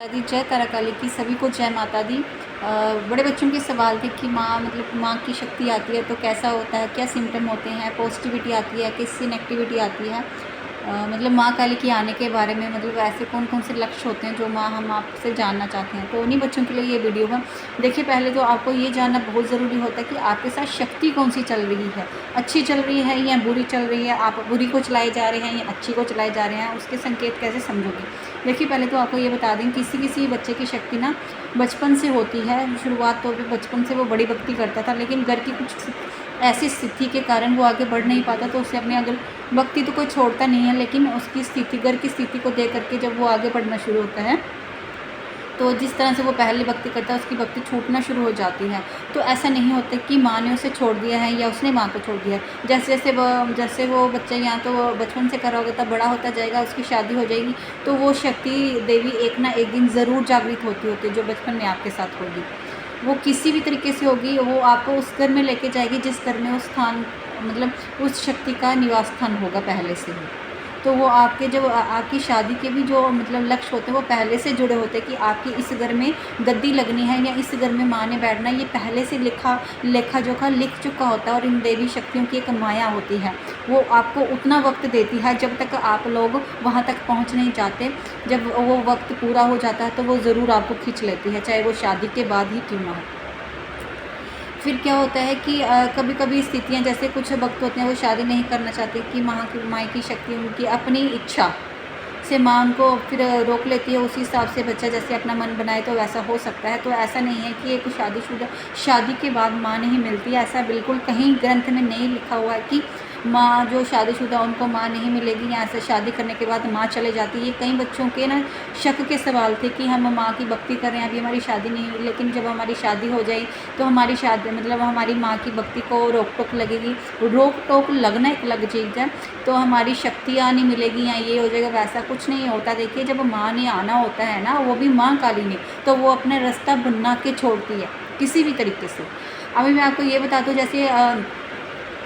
माता दी जय तारा काली की सभी को जय माता दी। बड़े बच्चों के सवाल थे कि माँ माँ की शक्ति आती है तो कैसा होता है, क्या सिम्टम होते हैं, पॉजिटिविटी आती है, किससे नेगेटिविटी आती है, माँ काली के आने के बारे में ऐसे कौन कौन से लक्ष्य होते हैं जो माँ हम आपसे जानना चाहते हैं। तो उन्हीं बच्चों के लिए ये वीडियो है। देखिए, पहले तो आपको ये जानना बहुत ज़रूरी होता है कि आपके साथ शक्ति कौन सी चल रही है, अच्छी चल रही है या बुरी चल रही है, आप बुरी को चलाए जा रहे हैं या अच्छी को चलाए जा रहे हैं, उसके संकेत कैसे समझोगे। देखिए, पहले तो आपको ये बता दें, किसी बच्चे की शक्ति ना बचपन से होती है। शुरुआत तो बचपन से वो बड़ी भक्ति करता था, लेकिन घर की कुछ ऐसी स्थिति के कारण वो आगे बढ़ नहीं पाता, तो उसे अपने अगर भक्ति तो कोई छोड़ता नहीं है, लेकिन उसकी स्थिति, घर की स्थिति को देख करके जब वो आगे बढ़ना शुरू होता है तो जिस तरह से वो पहले भक्ति करता है उसकी भक्ति छूटना शुरू हो जाती है। तो ऐसा नहीं होता कि माँ ने उसे छोड़ दिया है या उसने माँ को छोड़ दिया है। जैसे वो बच्चा यहाँ तो बचपन से कर रहा होगा, तब बड़ा होता जाएगा, उसकी शादी हो जाएगी, तो वो शक्ति देवी एक ना एक दिन ज़रूर जागृत होती होती है, जो बचपन में आपके साथ होगी। वो किसी भी तरीके से होगी, वो आपको उस घर में लेके जाएगी जिस घर में उस स्थान उस शक्ति का निवास स्थान होगा पहले से ही। तो वो आपके जब आपकी शादी के भी जो लक्ष्य होते हैं वो पहले से जुड़े होते हैं कि आपकी इस घर में गद्दी लगनी है या इस घर में माँ ने बैठना है, ये पहले से लेखा जोखा लिख चुका होता है। और इन देवी शक्तियों की एक माया होती है, वो आपको उतना वक्त देती है जब तक आप लोग वहाँ तक पहुँच नहीं जाते। जब वो वक्त पूरा हो जाता है तो वो ज़रूर आपको खींच लेती है, चाहे वो शादी के बाद ही क्यों ना हो। फिर क्या होता है कि कभी कभी स्थितियाँ, जैसे कुछ भक्त होते हैं वो शादी नहीं करना चाहते कि माँ की शक्ति उनकी अपनी इच्छा से माँ उनको फिर रोक लेती है। उसी हिसाब से बच्चा जैसे अपना मन बनाए तो वैसा हो सकता है। तो ऐसा नहीं है कि एक शादी के बाद माँ नहीं मिलती, ऐसा बिल्कुल कहीं ग्रंथ में नहीं लिखा हुआ है कि माँ जो शादीशुदा उनको माँ नहीं मिलेगी या ऐसे शादी करने के बाद माँ चले जाती है। ये कई बच्चों के ना शक के सवाल थे कि हम माँ की भक्ति कर रहे हैं, अभी हमारी शादी नहीं हुई, लेकिन जब हमारी शादी हो जाए तो हमारी शादी हमारी माँ की भक्ति को रोक टोक लगेगी। रोक टोक लगना एक अलग चीज़ है, तो हमारी शक्तियाँ नहीं मिलेगी या ये हो जाएगा, वैसा कुछ नहीं होता। देखिए, जब माँ ने आना होता है ना, वो भी माँ काली ने, तो वो अपना रास्ता बना के छोड़ती है किसी भी तरीके से। अभी मैं आपको ये बता दूँ, जैसे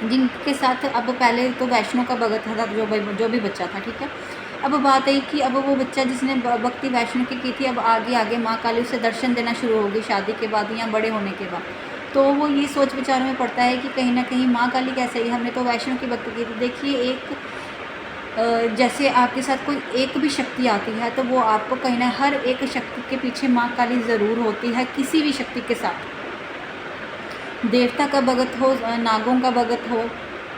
जिनके साथ अब पहले तो वैष्णो का भगत था जो भी बच्चा था, ठीक है। अब बात आई कि अब वो बच्चा जिसने भक्ति वैष्णो की थी, अब आगे आगे माँ काली उसे दर्शन देना शुरू होगी शादी के बाद या बड़े होने के बाद। तो वो ये सोच विचार में पड़ता है कि कहीं ना कहीं माँ काली कैसे ही, हमने तो वैष्णो की भक्ति की थी। देखिए, जैसे आपके साथ कोई एक भी शक्ति आती है तो वो आपको कहीं ना, हर एक शक्ति के पीछे माँ काली ज़रूर होती है। किसी भी शक्ति के साथ, देवता का भगत हो, नागों का भगत हो,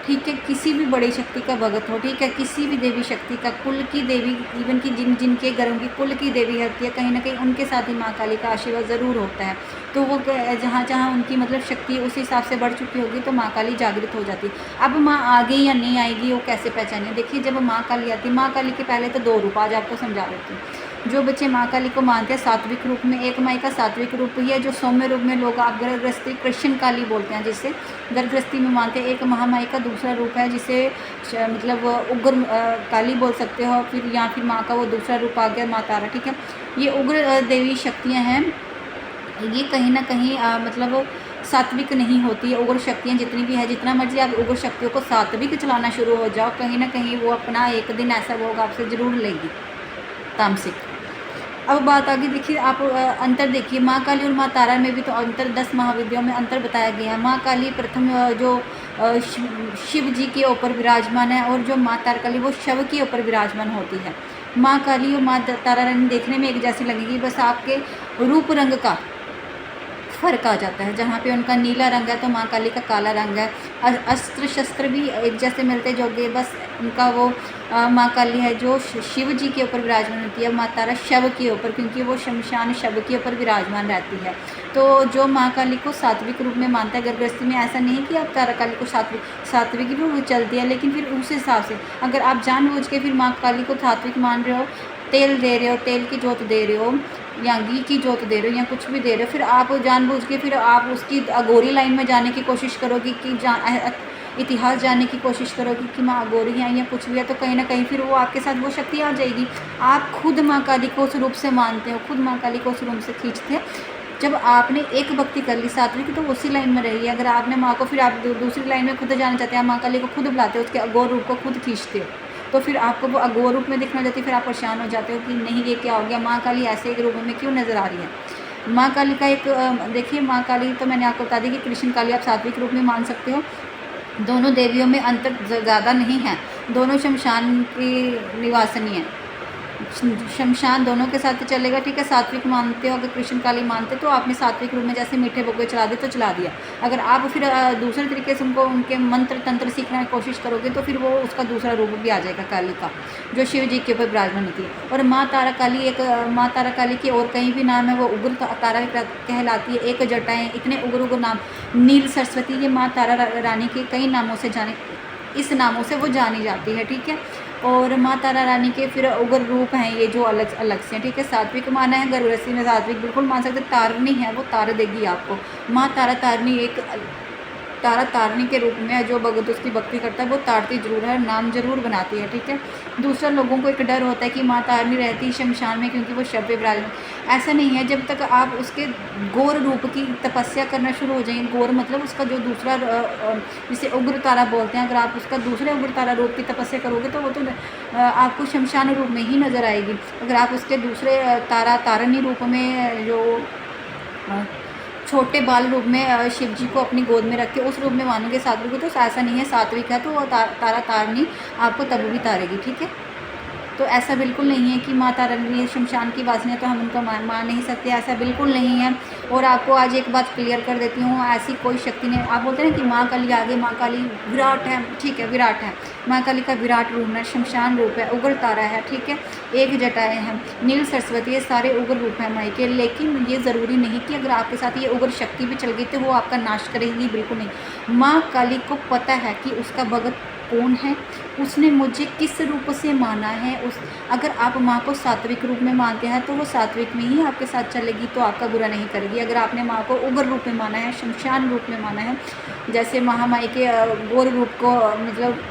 ठीक है, किसी भी बड़ी शक्ति का भगत हो, ठीक है, किसी भी देवी शक्ति का, कुल की देवी, इवन की जिनके घरों की कुल की देवी होती है, कहीं ना कहीं उनके साथ ही माँ काली का आशीर्वाद ज़रूर होता है। तो वो जहाँ जहाँ उनकी शक्ति उस हिसाब से बढ़ चुकी होगी तो माँ काली जागृत हो जाती है। अब माँ आ गई या नहीं आएगी वो कैसे पहचाने। देखिए, जब माँ काली आती है, माँ काली के पहले तो 2 रूप आज आपको समझा देती हूँ। जो बच्चे माँ काली को मानते हैं सात्विक रूप में, एक माई का सात्विक रूप ही है, जो सौम्य रूप में लोग आप गर्भगृहस्थी कृष्ण काली बोलते हैं, जिसे गर्भगृहस्थी में मानते हैं। एक महामाई का दूसरा रूप है जिसे उग्र काली बोल सकते हो, फिर या फिर माँ का वो दूसरा रूप आ गया माँ तारा, ठीक है। ये उग्र देवी शक्तियाँ हैं, ये कहीं ना कहीं सात्विक नहीं होती है। उग्र शक्तियाँ जितनी भी है, जितना मर्जी आप उग्र शक्तियों को सात्विक चलाना शुरू हो जाओ, कहीं ना कहीं वो अपना एक दिन ऐसा भोग आपसे ज़रूर लेगी, तामसिक। अब बात आगे, देखिए आप अंतर देखिए, माँ काली और माँ तारा में भी तो अंतर, 10 महाविद्याओं में अंतर बताया गया है। माँ काली प्रथम जो शिव जी के ऊपर विराजमान है, और जो माँ तारा काली वो शव के ऊपर विराजमान होती है। माँ काली और माँ तारा रानी देखने में एक जैसी लगेगी, बस आपके रूप रंग का फ़र्क आ जाता है। जहाँ पे उनका नीला रंग है तो माँ काली का काला रंग है। अस्त्र शस्त्र भी एक जैसे मिलते जोगे, बस उनका वो माँ काली है जो शिव जी के ऊपर विराजमान होती है, माँ तारा शव के ऊपर, क्योंकि वो शमशान शव के ऊपर विराजमान रहती है। तो जो माँ काली को सात्विक रूप में मानता है गर्भगृहस्थी में, ऐसा नहीं कि आप तारा काली को सात्विक रूप चलती है, लेकिन फिर उस हिसाब से अगर आप जानबूझ के फिर माँ काली को सात्विक मान रहे हो, तेल दे रहे हो, तेल की जोत दे रहे हो या घी की जोत दे रहे हो या कुछ भी दे रहे हो, फिर आप जानबूझ के फिर आप उसकी अघोरी लाइन में जाने की कोशिश करोगी कि इतिहास जानने की कोशिश करोगी कि माँ अघोरी है या कुछ भी है, तो कहीं ना कहीं फिर वो आपके साथ वो शक्ति आ जाएगी। आप खुद माँ काली को उस रूप से मानते हो, खुद माँ काली को उस रूप से खींचते हैं। जब आपने एक भक्ति कर ली सात्विक, तो उसी लाइन में रहिए। अगर आपने माँ को, फिर आप दूसरी लाइन में खुद जाना चाहते हैं, माँ काली को खुद बुलाते हो, उसके अघोर रूप को खुद खींचते हो, तो फिर आपको वो अघोर रूप में दिखना जाती है, फिर आप परेशान हो जाते हो कि नहीं ये क्या हो गया, माँ काली ऐसे एक रूप में क्यों नज़र आ रही है। माँ काली का एक देखिए, माँ काली तो मैंने आपको बता दी कि कृष्ण काली आप सात्विक रूप में मान सकते हो। दोनों देवियों में अंतर ज़्यादा नहीं है, दोनों शमशान की निवासिनी है, शमशान दोनों के साथ चलेगा, ठीक है। सात्विक मानते हो, अगर कृष्ण काली मानते तो आपने सात्विक रूप में जैसे मीठे भोगे चला दिए तो चला दिया। अगर आप फिर दूसरे तरीके से उनको उनके मंत्र तंत्र सीखने की कोशिश करोगे तो फिर वो उसका दूसरा रूप भी आ जाएगा काली का, जो शिव जी के ऊपर विराजमान होती है। और माँ तारा काली एक माँ तारा काली की और कहीं भी नाम है, वो उग्र तारा कहलाती है। एक जटाएँ, इतने उग्र उग्र नाम, नील सरस्वती, ये माँ तारा रानी के कई नामों से जाने, इस नामों से वो जानी जाती है, ठीक है। और माँ तारा रानी के फिर उग्र रूप हैं ये जो अलग अलग से हैं, ठीक है। सात्विक माना है, गर्भवती में सात्विक बिल्कुल मान सकते। तारनी है, वो तार देगी आपको। माँ तारा तारनी एक तारा तारनी के रूप में है, जो भगत उसकी भक्ति करता है वो तारती जरूर है, नाम जरूर बनाती है, ठीक है। दूसरा, लोगों को एक डर होता है कि माँ तारनी रहती शमशान में क्योंकि वो शव पे विराजमान। ऐसा नहीं है, जब तक आप उसके गौर रूप की तपस्या करना शुरू हो जाएंगे, गौर मतलब उसका जो दूसरा जिसे उग्र तारा बोलते हैं, अगर आप उसका दूसरे उग्र तारा रूप की तपस्या करोगे तो वो तो आपको शमशान रूप में ही नज़र आएगी। अगर आप उसके दूसरे तारनी रूप में जो छोटे बाल रूप में शिव जी को अपनी गोद में रख के उस रूप में मानोगे सात्विक को, तो ऐसा नहीं है। सात्विक है तो वो तारा तारनी आपको तब भी तारेगी, ठीक है। तो ऐसा बिल्कुल नहीं है कि माँ तारा रानी शमशान की वासिनी है तो हम उनको मान नहीं सकते, ऐसा बिल्कुल नहीं है। और आपको आज एक बात क्लियर कर देती हूँ, ऐसी कोई शक्ति नहीं। आप बोलते हैं ना कि माँ काली आगे, माँ काली विराट है, ठीक है, विराट है। माँ काली का विराट रूप है, शमशान रूप है, उग्र तारा है, ठीक है, एक जटाएँ हैं, नील सरस्वती, ये सारे उग्र रूप हैं माई के। लेकिन ये ज़रूरी नहीं कि अगर आपके साथ ये उग्र शक्ति भी चल गई तो वो आपका नाश करेगी, बिल्कुल नहीं। माँ काली को पता है कि उसका भगत कौन है, उसने मुझे किस रूप से माना है। अगर आप माँ को सात्विक रूप में मानते हैं तो वो सात्विक में ही आपके साथ चलेगी, तो आपका बुरा नहीं करेगी। अगर आपने माँ को उग्र रूप में माना है, शमशान रूप में माना है, जैसे महामाई के गौर रूप को मतलब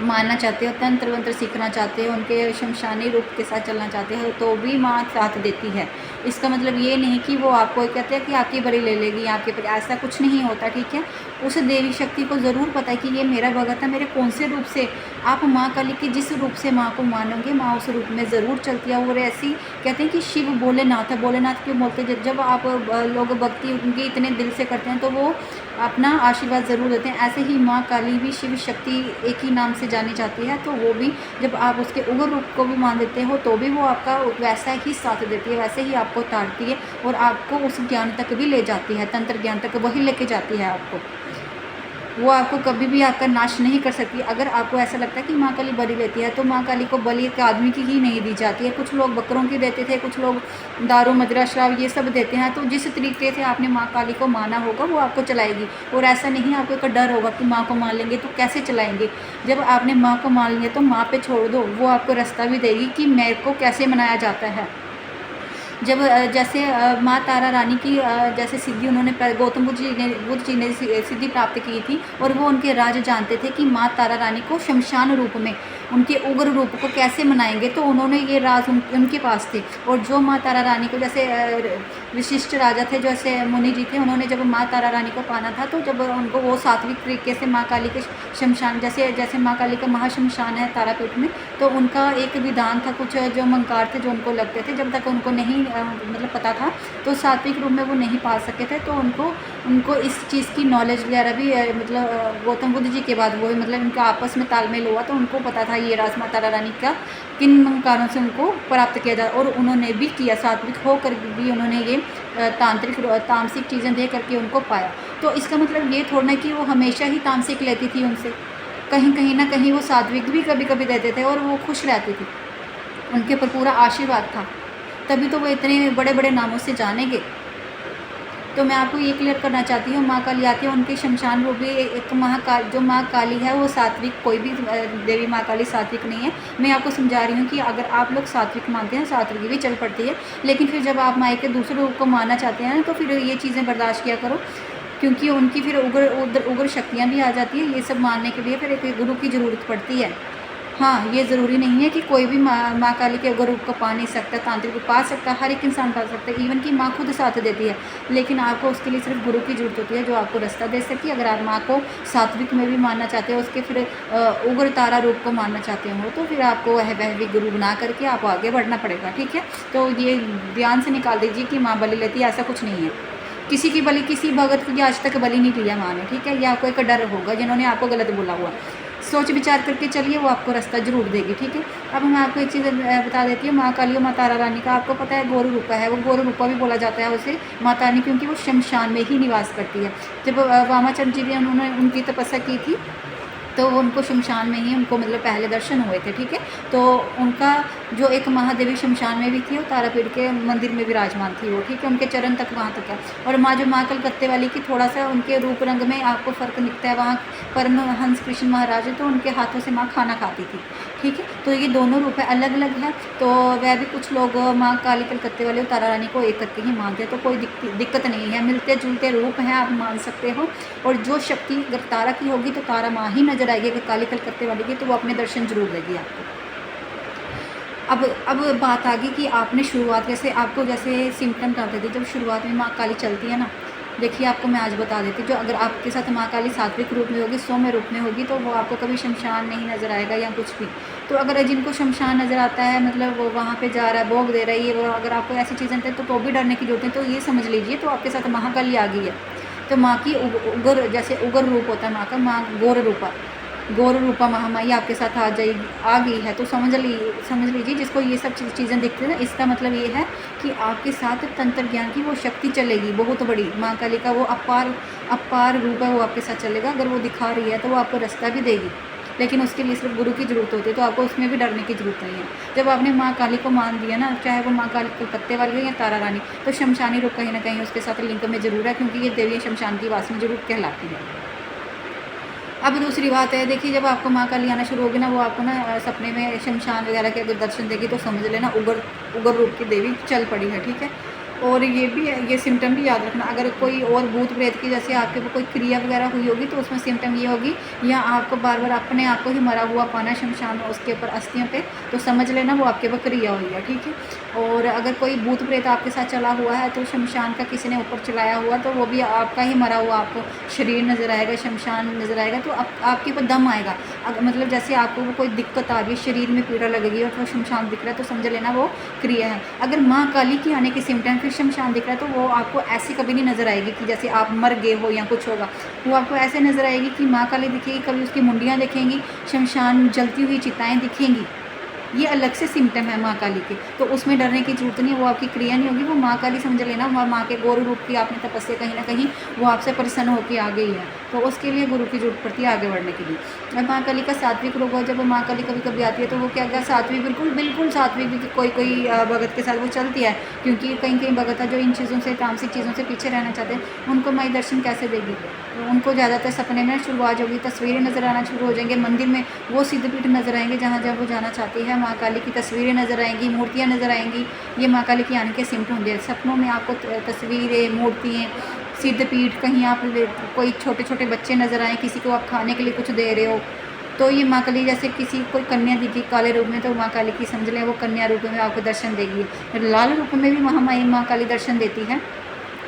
मानना चाहते हो, तंत्र वंत्र सीखना चाहते हो, उनके शमशानी रूप के साथ चलना चाहते हो, तो भी माँ साथ देती है। इसका मतलब ये नहीं कि वो आपको कहते हैं कि आपकी बड़ी ले लेगी आपके पर, ऐसा कुछ नहीं होता, ठीक है। उस देवी शक्ति को ज़रूर पता है कि ये मेरा भगत है, मेरे कौन से रूप से। आप माँ काली के जिस रूप से माँ को मानोगे, माँ उस रूप में ज़रूर चलती है। और ऐसी कहते हैं कि शिव भोलेनाथ है, भोलेनाथ क्यों बोलते हैं, जब आप लोग भक्ति उनकी इतने दिल से करते हैं तो वो अपना आशीर्वाद ज़रूर देते हैं। ऐसे ही माँ काली भी शिव शक्ति एक ही नाम से जानी जाती है, तो वो भी जब आप उसके उग्र रूप को भी मान देते हो तो भी वो आपका वैसा ही साथ देती है, वैसे ही आपको तारती है और आपको उस ज्ञान तक भी ले जाती है, तंत्र ज्ञान तक वही लेके जाती है आपको। वो आपको कभी भी आपका नाश नहीं कर सकती। अगर आपको ऐसा लगता है कि माँ काली बलि लेती है तो माँ काली को बलि एक आदमी की ही नहीं दी जाती है। कुछ लोग बकरों की देते थे, कुछ लोग दारू मदिरा शराब ये सब देते हैं। तो जिस तरीके से आपने माँ काली को माना होगा वो आपको चलाएगी। और ऐसा नहीं आपको एक डर होगा कि माँ को मान लेंगे तो कैसे चलाएंगे। जब आपने माँ को मान लिया तो माँ पे छोड़ दो, वो आपको रास्ता भी देगी कि मेरे को कैसे मनाया जाता है। जब जैसे माँ तारा रानी की जैसे सिद्धि उन्होंने गौतम बुद्ध जी ने सिद्धि प्राप्त की थी और वो उनके राज जानते थे कि माँ तारा रानी को शमशान रूप में उनके उग्र रूप को कैसे मनाएंगे, तो उन्होंने ये राज उनके पास थे। और जो माँ तारा रानी को जैसे विशिष्ट राजा थे, जैसे मुनि जी थे, उन्होंने जब माँ तारा रानी को पाना था तो जब उनको वो सात्विक तरीके से माँ काली के शमशान जैसे माँ काली का महाशमशान है तारापीठ में, तो उनका एक विधान था, कुछ जो मंकार थे जो उनको लगते थे, जब तक उनको नहीं मतलब पता था तो सात्विक रूप में वो नहीं पा सके थे। तो उनको इस चीज़ की नॉलेज वगैरह भी मतलब गौतम बुद्ध जी के बाद वो मतलब उनका आपस में तालमेल हुआ, तो उनको पता था ये राज माँ तारा रानी का किन मंकारों से उनको प्राप्त किया जाए। और उन्होंने भी किया, सात्विक होकर भी उन्होंने ये तामसिक चीज़ें दे करके उनको पाया। तो इसका मतलब ये थोड़ा ना कि वो हमेशा ही तामसिक लेती थी उनसे, कहीं ना कहीं वो सात्विक भी कभी कभी देते थे और वो खुश रहती थी, उनके ऊपर पूरा आशीर्वाद था, तभी तो वो इतने बड़े बड़े नामों से जानेंगे। तो मैं आपको ये क्लियर करना चाहती हूँ, माँ काली आती है, उनके शमशान रूप भी एक महाकाल जो माँ काली है वो सात्विक, कोई भी देवी माँ काली सात्विक नहीं है। मैं आपको समझा रही हूँ कि अगर आप लोग सात्विक मानते हैं, सात्विक भी चल पड़ती है, लेकिन फिर जब आप माँ के दूसरे रूप को मानना चाहते हैं तो फिर ये चीज़ें बर्दाश्त किया करो, क्योंकि उनकी फिर उग्र शक्तियाँ भी आ जाती है। ये सब मानने के लिए फिर एक गुरु की ज़रूरत पड़ती है। हाँ, ये ज़रूरी नहीं है कि कोई भी माँ काली के उग्र रूप को पा नहीं सकता, तांत्रिक को पा सकता, हर एक इंसान पा सकता है, इवन कि माँ खुद साथ देती है। लेकिन आपको उसके लिए सिर्फ गुरु की ज़रूरत होती है, जो आपको रास्ता दे सके। अगर आप माँ को सात्विक में भी मानना चाहते हो, उसके फिर उग्र तारा रूप को मानना चाहते हो, तो फिर आपको वह भी गुरु बना करके आपको आगे बढ़ना पड़ेगा, ठीक है। तो ये ध्यान से निकाल दीजिए कि माँ बलि लेती है, ऐसा कुछ नहीं है। किसी की बलि, किसी भगत की आज तक बलि नहीं लिया माँ ने, ठीक है। ये आपको एक डर होगा जिन्होंने आपको गलत बोला हुआ। सोच विचार करके चलिए, वो आपको रास्ता जरूर देगी, ठीक है। अब मैं आपको एक चीज़ बता देती हूँ, माँ काली और माँ तारा रानी का आपको पता है गोरु रूपा है, वो गोरु रूपा भी बोला जाता है उसे माता रानी, क्योंकि वो शमशान में ही निवास करती है। जब वामाचंद जी ने उन्होंने उनकी तपस्या की थी, तो वो उनको शमशान में ही उनको मतलब पहले दर्शन हुए थे, ठीक है। तो उनका जो एक महादेवी शमशान में भी थी, वो तारापीठ के मंदिर में विराजमान थी वो, ठीक है। उनके चरण तक वहाँ तक है। और माँ कलकत्ते वाली की थोड़ा सा उनके रूप रंग में आपको फ़र्क दिखता है। वहाँ परमहंस कृष्ण महाराज, तो उनके हाथों से माँ खाना खाती थी, ठीक है। तो ये दोनों रूप है, अलग अलग है। तो वह भी कुछ लोग माँ काली कलकत्ते वाले और तारा रानी को एक करके ही मानते हैं, तो कोई दिक्कत नहीं है, मिलते जुलते रूप हैं, आप मान सकते हो। और जो शक्ति अगर तारा की होगी तो तारा माँ ही नजर आएगी, अगर काली कलकत्ते वाली की तो वो अपने दर्शन जरूर देगी आपको। अब बात आ गई कि आपने शुरुआत जैसे आपको जैसे सिम्टम आते थे जब शुरुआत में माँ काली चलती है ना। देखिए, आपको मैं आज बता देती हूँ, जो अगर आपके साथ माँ काली सात्विक रूप में होगी, सौम्य रूप में होगी, तो वो आपको कभी शमशान नहीं नज़र आएगा या कुछ भी। तो अगर जिनको शमशान नज़र आता है, मतलब वो वहाँ पे जा रहा है, भोग दे रही है, वो अगर आपको ऐसी चीज़ें हैं तो भी डरने की जरूरत है। तो ये समझ लीजिए, तो आपके साथ महाकाली आ गई है। तो माँ की उग्र, जैसे उग्र रूप होता है माँ का, माँ गौर रूपा महामाई आपके साथ आ गई है, तो समझ लीजिए जिसको ये सब चीज़ें दिखती है ना, इसका मतलब ये है कि आपके साथ तंत्र ज्ञान की वो शक्ति चलेगी बहुत बड़ी। माँ काली का वो अपार रूप है, वो आपके साथ चलेगा। अगर वो दिखा रही है तो वो आपको रास्ता भी देगी, लेकिन उसके लिए सिर्फ गुरु की ज़रूरत होती है, तो आपको उसमें भी डरने की ज़रूरत नहीं है। जब आपने माँ काली को मान दिया ना, चाहे वो माँ काली कलकत्ते वाली हो या तारा रानी, तो शमशानी रूप कहीं ना कहीं उसके साथ लिंक में ज़रूर है, क्योंकि ये देवी शमशान की वासना जरूर कहलाती है। अब दूसरी बात है, देखिए, जब आपको माँ काली आना शुरू होगी ना, वो आपको ना सपने में शमशान वगैरह के अगर दर्शन देगी, तो समझ लेना उग्र रूप की देवी चल पड़ी है, ठीक है। और ये भी है, ये सिम्टम भी याद रखना। अगर कोई और भूत प्रेत की जैसे आपके ऊपर कोई क्रिया वगैरह हुई होगी, तो उसमें सिम्टम ये होगी, या आपको बार बार अपने आप को ही मरा हुआ पाना शमशान में उसके ऊपर अस्थियों पे, तो समझ लेना वो आपके ऊपर क्रिया हुई है, ठीक है। और अगर कोई भूत प्रेत आपके साथ चला हुआ है, तो शमशान का किसी ने ऊपर चलाया हुआ, तो वो भी आपका ही मरा हुआ आपको शरीर नज़र आएगा, शमशान नज़र आएगा, तो आपके ऊपर दम आएगा। मतलब जैसे आपको वो कोई दिक्कत आ रही है, शरीर में पीड़ा लगेगी और तो शमशान दिख रहा है, तो समझ लेना वो क्रिया है। अगर माँ काली की आने के सिम्टम फिर शमशान दिख रहा है, तो वो आपको ऐसी कभी नहीं नज़र आएगी कि जैसे आप मर गए हो या कुछ होगा। वो आपको ऐसे नज़र आएगी कि माँ काली दिखेगी, कभी उसकी मुंडियाँ दिखेंगी, शमशान जलती हुई चिताएँ दिखेंगी। ये अलग से सिम्टम है माँ काली के, तो उसमें डरने की जरूरत नहीं है, वो आपकी क्रिया नहीं होगी। वो माँ काली समझ लेना, माँ के गौर रूप की आपने तपस्या कहीं ना कहीं वो आपसे प्रसन्न होकर आ गई है, तो उसके लिए गुरु की जरूरत पड़ती है आगे बढ़ने के लिए। और माँ काली का सात्विक रूप हो, जब माँ काली कभी कभी आती है, तो वो क्या सात्विक, बिल्कुल सात्विक, कोई भगत के साथ वो चलती है, क्योंकि कहीं भगत है जो इन चीज़ों से, तामसिक चीज़ों से पीछे रहना चाहते हैं, उनको माई दर्शन कैसे देगी। तो उनको ज़्यादातर सपने में शुरुआत होगी, तस्वीरें नज़र आना शुरू हो जाएंगे, मंदिर में वो सिद्धपीठ नज़र आएंगे जहाँ जहाँ वो जाना चाहती है, माँ काली की तस्वीरें नज़र आएंगी, मूर्तियाँ नज़र आएंगी। ये माँ काली के आने के सिम्टम होंगे। सपनों में आपको तस्वीरें, मूर्तियाँ, सिद्धपीठ, कहीं आप कोई छोटे छोटे बच्चे नज़र आए, किसी को आप खाने के लिए कुछ दे रहे हो, तो ये माँ काली, जैसे किसी कोई कन्या दिखी काले रूप में, तो माँ काली की समझ लें वो कन्या रूप में आपको दर्शन देगी। लाल रूप में भी महामाई माँ काली दर्शन देती है,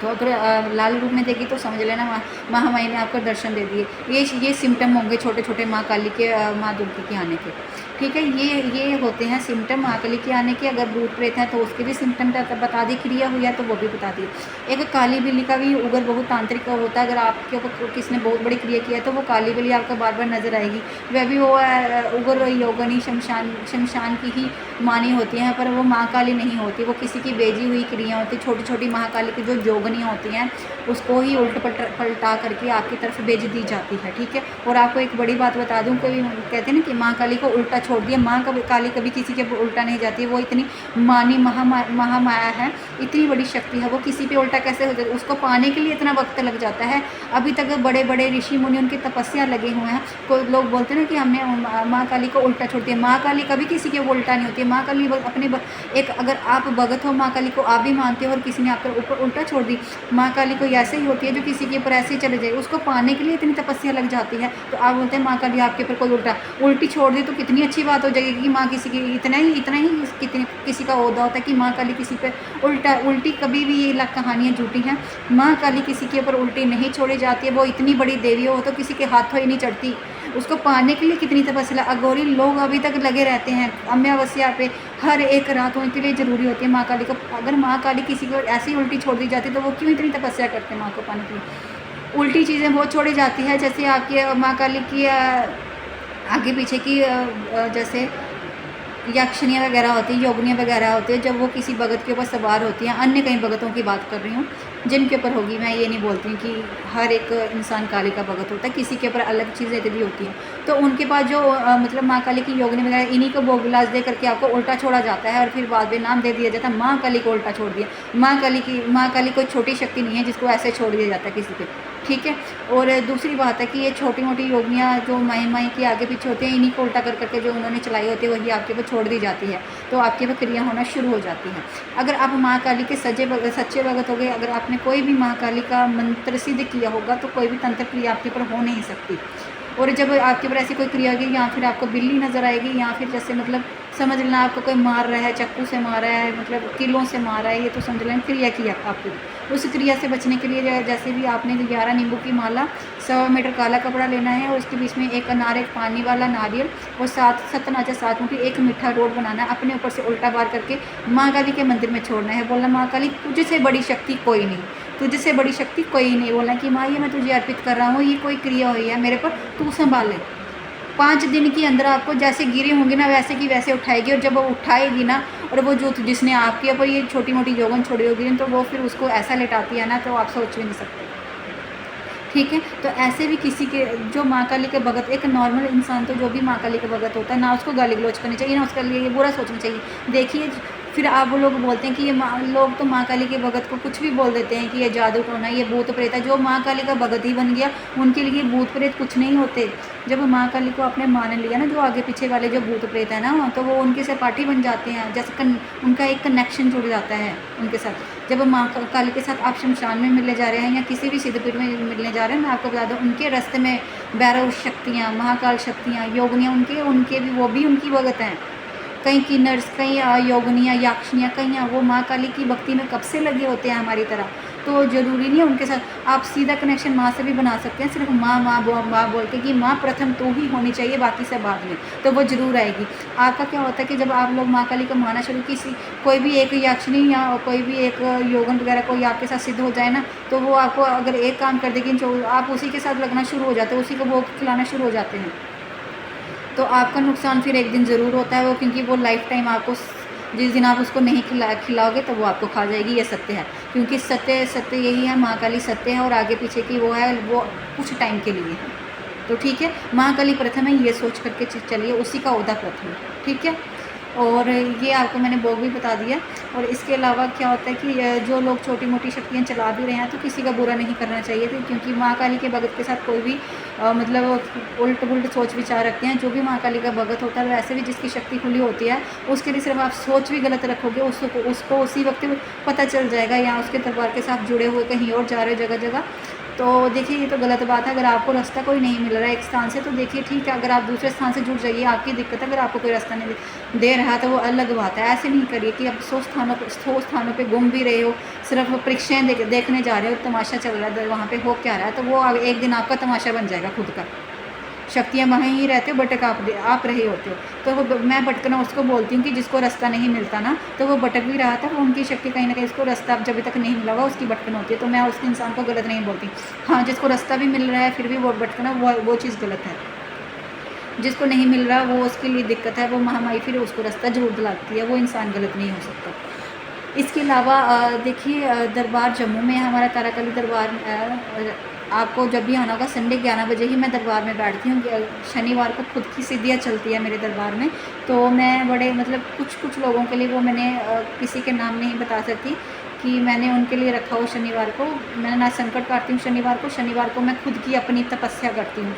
तो अगर लाल रूप में देगी तो समझ लेना महामाई ने आपको दर्शन दे दिए। ये सिम्टम होंगे छोटे छोटे माँ काली के, माँ दुर्गा के आने के, ठीक है। ये होते हैं सिम्टम माँ काली के आने के। अगर भूत प्रेत है तो उसके भी सिम्टम बता दी, क्रिया हुई है तो वो भी बता दी। एक काली बिल्ली का भी उग्र बहुत तांत्रिक होता है। अगर आपके ऊपर किसने बहुत बड़ी क्रिया किया है, तो वो काली बिल्ली आपको बार बार नजर आएगी। वह भी वो उग्र योगनी शमशान की ही मानी होती है, पर वो माँ काली नहीं होती, वो किसी की बेजी हुई क्रिया होती। छोटी छोटी महाकाली की जो योगनियाँ होती हैं, उसको ही उल्ट पलटा करके आपकी तरफ भेज दी जाती है, ठीक है। और आपको एक बड़ी बात बता दूं, कोई कहते हैं ना कि माँ काली को उल्टा छोड़ दिया, माँ काली कभी किसी के उल्टा नहीं जाती। वो इतनी मानी महामाया है, इतनी बड़ी शक्ति है, वो किसी पे उल्टा कैसे हो जाती, उसको पाने के लिए इतना वक्त लग जाता है। अभी तक बड़े बड़े ऋषि मुनि उनकी तपस्या लगे हुए हैं। कोई लोग बोलते हैं ना कि हमने माँ काली को उल्टा छोड़ दिया। माँ काली कभी किसी के उल्टा नहीं होती है। माँ काली अपने एक, अगर आप भगत हो, माँ काली को आप भी मानते हो और किसी ने आपके ऊपर उल्टा छोड़ दी, माँ काली कोई ऐसे ही होती है जो किसी के ऊपर ऐसे ही चले जाए, उसको पाने के लिए इतनी तपस्या लग जाती है। तो आप बोलते हैं माँ काली आपके ऊपर कोई उल्टी छोड़ दी तो कितनी अच्छी बात हो जाएगी कि माँ किसी की इतना ही कितनी किसी का ओहदा होता है कि माँ काली किसी पे उल्टी कभी भी ये कहानियाँ झूठी हैं। माँ काली किसी के ऊपर उल्टी नहीं छोड़ी जाती है, वो इतनी बड़ी देवी हो तो किसी के हाथों ही नहीं चढ़ती। उसको पाने के लिए कितनी तपस्या, अघोरी लोग अभी तक लगे रहते हैं अमावस्या पे, हर एक रात उनके लिए ज़रूरी होती है माँ काली को। अगर माँ काली किसी को ऐसी उल्टी छोड़ दी जाती तो वो क्यों इतनी तपस्या करते हैं माँ को पाने के लिए। उल्टी चीज़ें बहुत छोड़ी जाती है, जैसे आपकी माँ काली की आगे पीछे की जैसे यक्षिणियाँ वगैरह होती हैं, योगिनियाँ वगैरह होती है, जब वो किसी भगत के ऊपर सवार होती हैं, अन्य कई भगतों की बात कर रही हूँ जिनके ऊपर होगी, मैं ये नहीं बोलती हूँ कि हर एक इंसान काली का भगत होता है, किसी के ऊपर अलग चीज़ें भी होती हैं। तो उनके पास जो मतलब माँ काली की योगिनी वगैरह, इन्हीं को भोग विलास दे करके आपको उल्टा छोड़ा जाता है और फिर बाद में नाम दे दिया जाता है माँ काली को उल्टा छोड़ दिया। माँ काली कोई छोटी शक्ति नहीं है जिसको ऐसे छोड़ दिया जाता है किसी पे, ठीक है। और दूसरी बात है कि ये छोटी मोटी योगिनियाँ जो माई के आगे पीछे होते हैं, इन्हीं को उल्टा कर करके जो उन्होंने चलाई होती है वही आपके ऊपर छोड़ दी जाती है, तो आपके ऊपर क्रिया होना शुरू हो जाती है। अगर आप माँ काली के सच्चे भगत हो गए, अगर आपने कोई भी माँ काली का मंत्र सिद्ध किया होगा तो कोई भी तंत्र क्रिया आपके ऊपर हो नहीं सकती। और जब आपके ऊपर ऐसी कोई क्रिया होगी, या फिर आपको बिल्ली नज़र आएगी, या फिर जैसे मतलब समझ लेना आपको कोई मार रहा है, चाकू से मार रहा है, मतलब किलों से मार रहा है, ये तो समझ लेना क्रिया की आपको। उस क्रिया से बचने के लिए जैसे भी आपने 11 नींबू की माला, 100 मीटर काला कपड़ा लेना है और उसके बीच में एक अनार, एक पानी वाला नारियल और 7 अनाज 7 मुट्ठी एक मीठा रोट बनाना है, अपने ऊपर से उल्टा बार करके माँ काली के मंदिर में छोड़ना है। बोलना माँ काली तुझसे बड़ी शक्ति कोई नहीं, तुझसे बड़ी शक्ति कोई नहीं। बोलना कि माँ ये मैं तुझे अर्पित कर रहा हूँ, ये कोई क्रिया हुई है मेरे पर, तू संभाले। 5 दिन के अंदर आपको जैसे गिरे होंगे ना वैसे की वैसे उठाएगी, और जब वो उठाएगी ना, और वो जो जिसने आपके ऊपर ये छोटी मोटी जोगन छोड़ी होगी तो वो फिर उसको ऐसा लेटाती है ना, तो आप सोच भी नहीं सकते, ठीक है। तो ऐसे भी किसी के जो माँ काली के भगत, एक नॉर्मल इंसान तो जो भी माँ काली का भगत होता है ना, उसको गाली गलौज करनी चाहिए, ना उसके लिए बुरा सोचना चाहिए। देखिए फिर आप वो लोग बोलते हैं कि ये लोग तो माँ काली के भगत को कुछ भी बोल देते हैं कि ये जादू टोना, ये भूत प्रेत है। जो माँ काली का भगत ही बन गया उनके लिए भूत प्रेत कुछ नहीं होते। जब माँ काली को आपने मान लिया ना, जो आगे पीछे वाले जो भूत प्रेत है ना, तो वो उनके से पार्टी बन जाते हैं, जैसे उनका एक कनेक्शन जुड़ जाता है उनके साथ। जब माँ काली के साथ आप शमशान में मिलने जा रहे हैं या किसी भी सिद्धपीठ में मिलने जा रहे हैं, मैं आपको बता दूँ उनके रास्ते में भैरव शक्तियाँ, महाकाल शक्तियाँ, योगनियाँ उनके भी वो भी उनकी भगत हैं। कई किन्नर्स, कई योगनियाँ, याक्षिणियाँ, कई वो माँ काली की भक्ति में कब से लगे होते हैं हमारी तरह। तो ज़रूरी नहीं है उनके साथ आप सीधा कनेक्शन माँ से भी बना सकते हैं, सिर्फ माँ बोल के कि माँ प्रथम तो ही होनी चाहिए, बाकी सब बाद में, तो वो ज़रूर आएगी। आपका क्या होता है कि जब आप लोग माँ काली को माना शुरू, कोई भी एक याक्षिणी या कोई भी एक योगन वगैरह कोई आपके साथ सिद्ध हो जाए ना, तो वो आपको अगर एक काम कर देगी तो आप उसी के साथ लगना शुरू हो जाते हैं, उसी को वो खिलाना शुरू हो जाते हैं। तो आपका नुकसान फिर एक दिन ज़रूर होता है वो, क्योंकि वो लाइफ टाइम आपको, जिस दिन आप उसको नहीं खिलाओगे तो वो आपको खा जाएगी, ये सत्य है। क्योंकि सत्य यही है, माँ काली सत्य है और आगे पीछे की वो है, वो कुछ टाइम के लिए है। तो ठीक है, माँ काली प्रथम है, ये सोच करके चलिए, उसी का ओहदा प्रथम, ठीक है। और ये आपको मैंने भोग भी बता दिया। और इसके अलावा क्या होता है कि जो लोग छोटी मोटी शक्तियाँ चला भी रहे हैं तो किसी का बुरा नहीं करना चाहिए, क्योंकि माँ काली के भगत के साथ कोई भी मतलब उल्ट पुल्ट सोच विचार रखते हैं। जो भी माँ काली का भगत होता है वैसे भी जिसकी शक्ति खुली होती है, उसके लिए सिर्फ आप सोच भी गलत रखोगे, उसको उसी वक्त पता चल जाएगा, या उसके दरबार के साथ जुड़े हुए कहीं और जा रहे हो जगह जगह। तो देखिए ये तो गलत बात है। अगर आपको रास्ता कोई नहीं मिल रहा है एक स्थान से, तो देखिए ठीक है, अगर आप दूसरे स्थान से जुड़ जाइए, आपकी दिक्कत है। अगर आपको कोई रास्ता नहीं दे रहा तो वो अलग बात है। ऐसे नहीं करिए कि आप 100 स्थानों पे घूम भी रहे हो, सिर्फ परीक्षाएँ देखने जा रहे हो, तमाशा चल रहा है वहाँ पे हो क्या रहा है, तो वो एक दिन आपका तमाशा बन जाएगा खुद का। शक्तियाँ वहीं ही रहते हो, भटक आप रहे होते हो। तो वो मैं भटकना उसको बोलती हूँ कि जिसको रास्ता नहीं मिलता ना, तो वो भटक भी रहा था, वो उनकी शक्ति कहीं ना कहीं उसको रास्ता जब तक नहीं मिला हुआ उसकी भटकन होती है। तो मैं उस इंसान को गलत नहीं बोलती। हाँ, जिसको रास्ता भी मिल रहा है फिर भी वो भटकना, वो चीज़ गलत है। जिसको नहीं मिल रहा वो उसके लिए दिक्कत है, वो महामारी फिर उसको रास्ता जरूर दिलाती है, वो इंसान गलत नहीं हो सकता। इसके अलावा देखिए दरबार जम्मू में हमारा ताराकाली दरबार, आपको जब भी आना होगा संडे 11 बजे ही मैं दरबार में बैठती हूँ। शनिवार को खुद की सिद्धियाँ चलती है मेरे दरबार में, तो मैं बड़े मतलब कुछ लोगों के लिए वो मैंने किसी के नाम नहीं बता सकती कि मैंने उनके लिए रखा हो। शनिवार को मैं ना संकट काटती हूँ, शनिवार को मैं खुद की अपनी तपस्या करती हूँ।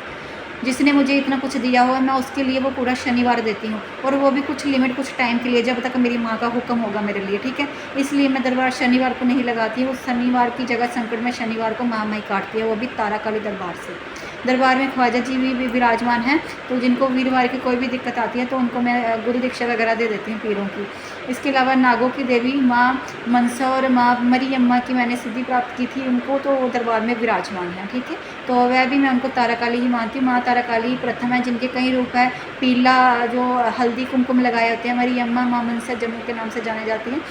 जिसने मुझे इतना कुछ दिया हुआ है मैं उसके लिए वो पूरा शनिवार देती हूँ, और वो भी कुछ लिमिट, कुछ टाइम के लिए, जब तक मेरी माँ का हुक्म होगा मेरे लिए, ठीक है। इसलिए मैं दरबार शनिवार को नहीं लगाती हूँ। शनिवार की जगह संकट में शनिवार को महामाई काटती है, वो भी तारा काली दरबार से। दरबार में ख्वाजा जी भी विराजमान हैं, तो जिनको वीरवार की कोई भी दिक्कत आती है तो उनको मैं गुरु दीक्षा वगैरह दे देती हूँ पीरों की। इसके अलावा नागों की देवी माँ मनसा और माँ मरियम्मा की मैंने सिद्धि प्राप्त की थी, उनको तो वो दरबार में विराजमान है, ठीक है। तो वह भी मैं उनको तारा काली ही मानती हूँ। माँ तारा काली प्रथम है, जिनके कई रूप है। पीला जो हल्दी कुमकुम लगाए होते हैं, मरियम्मा माँ मनसा जम्मू के नाम से जाने जाती हैं।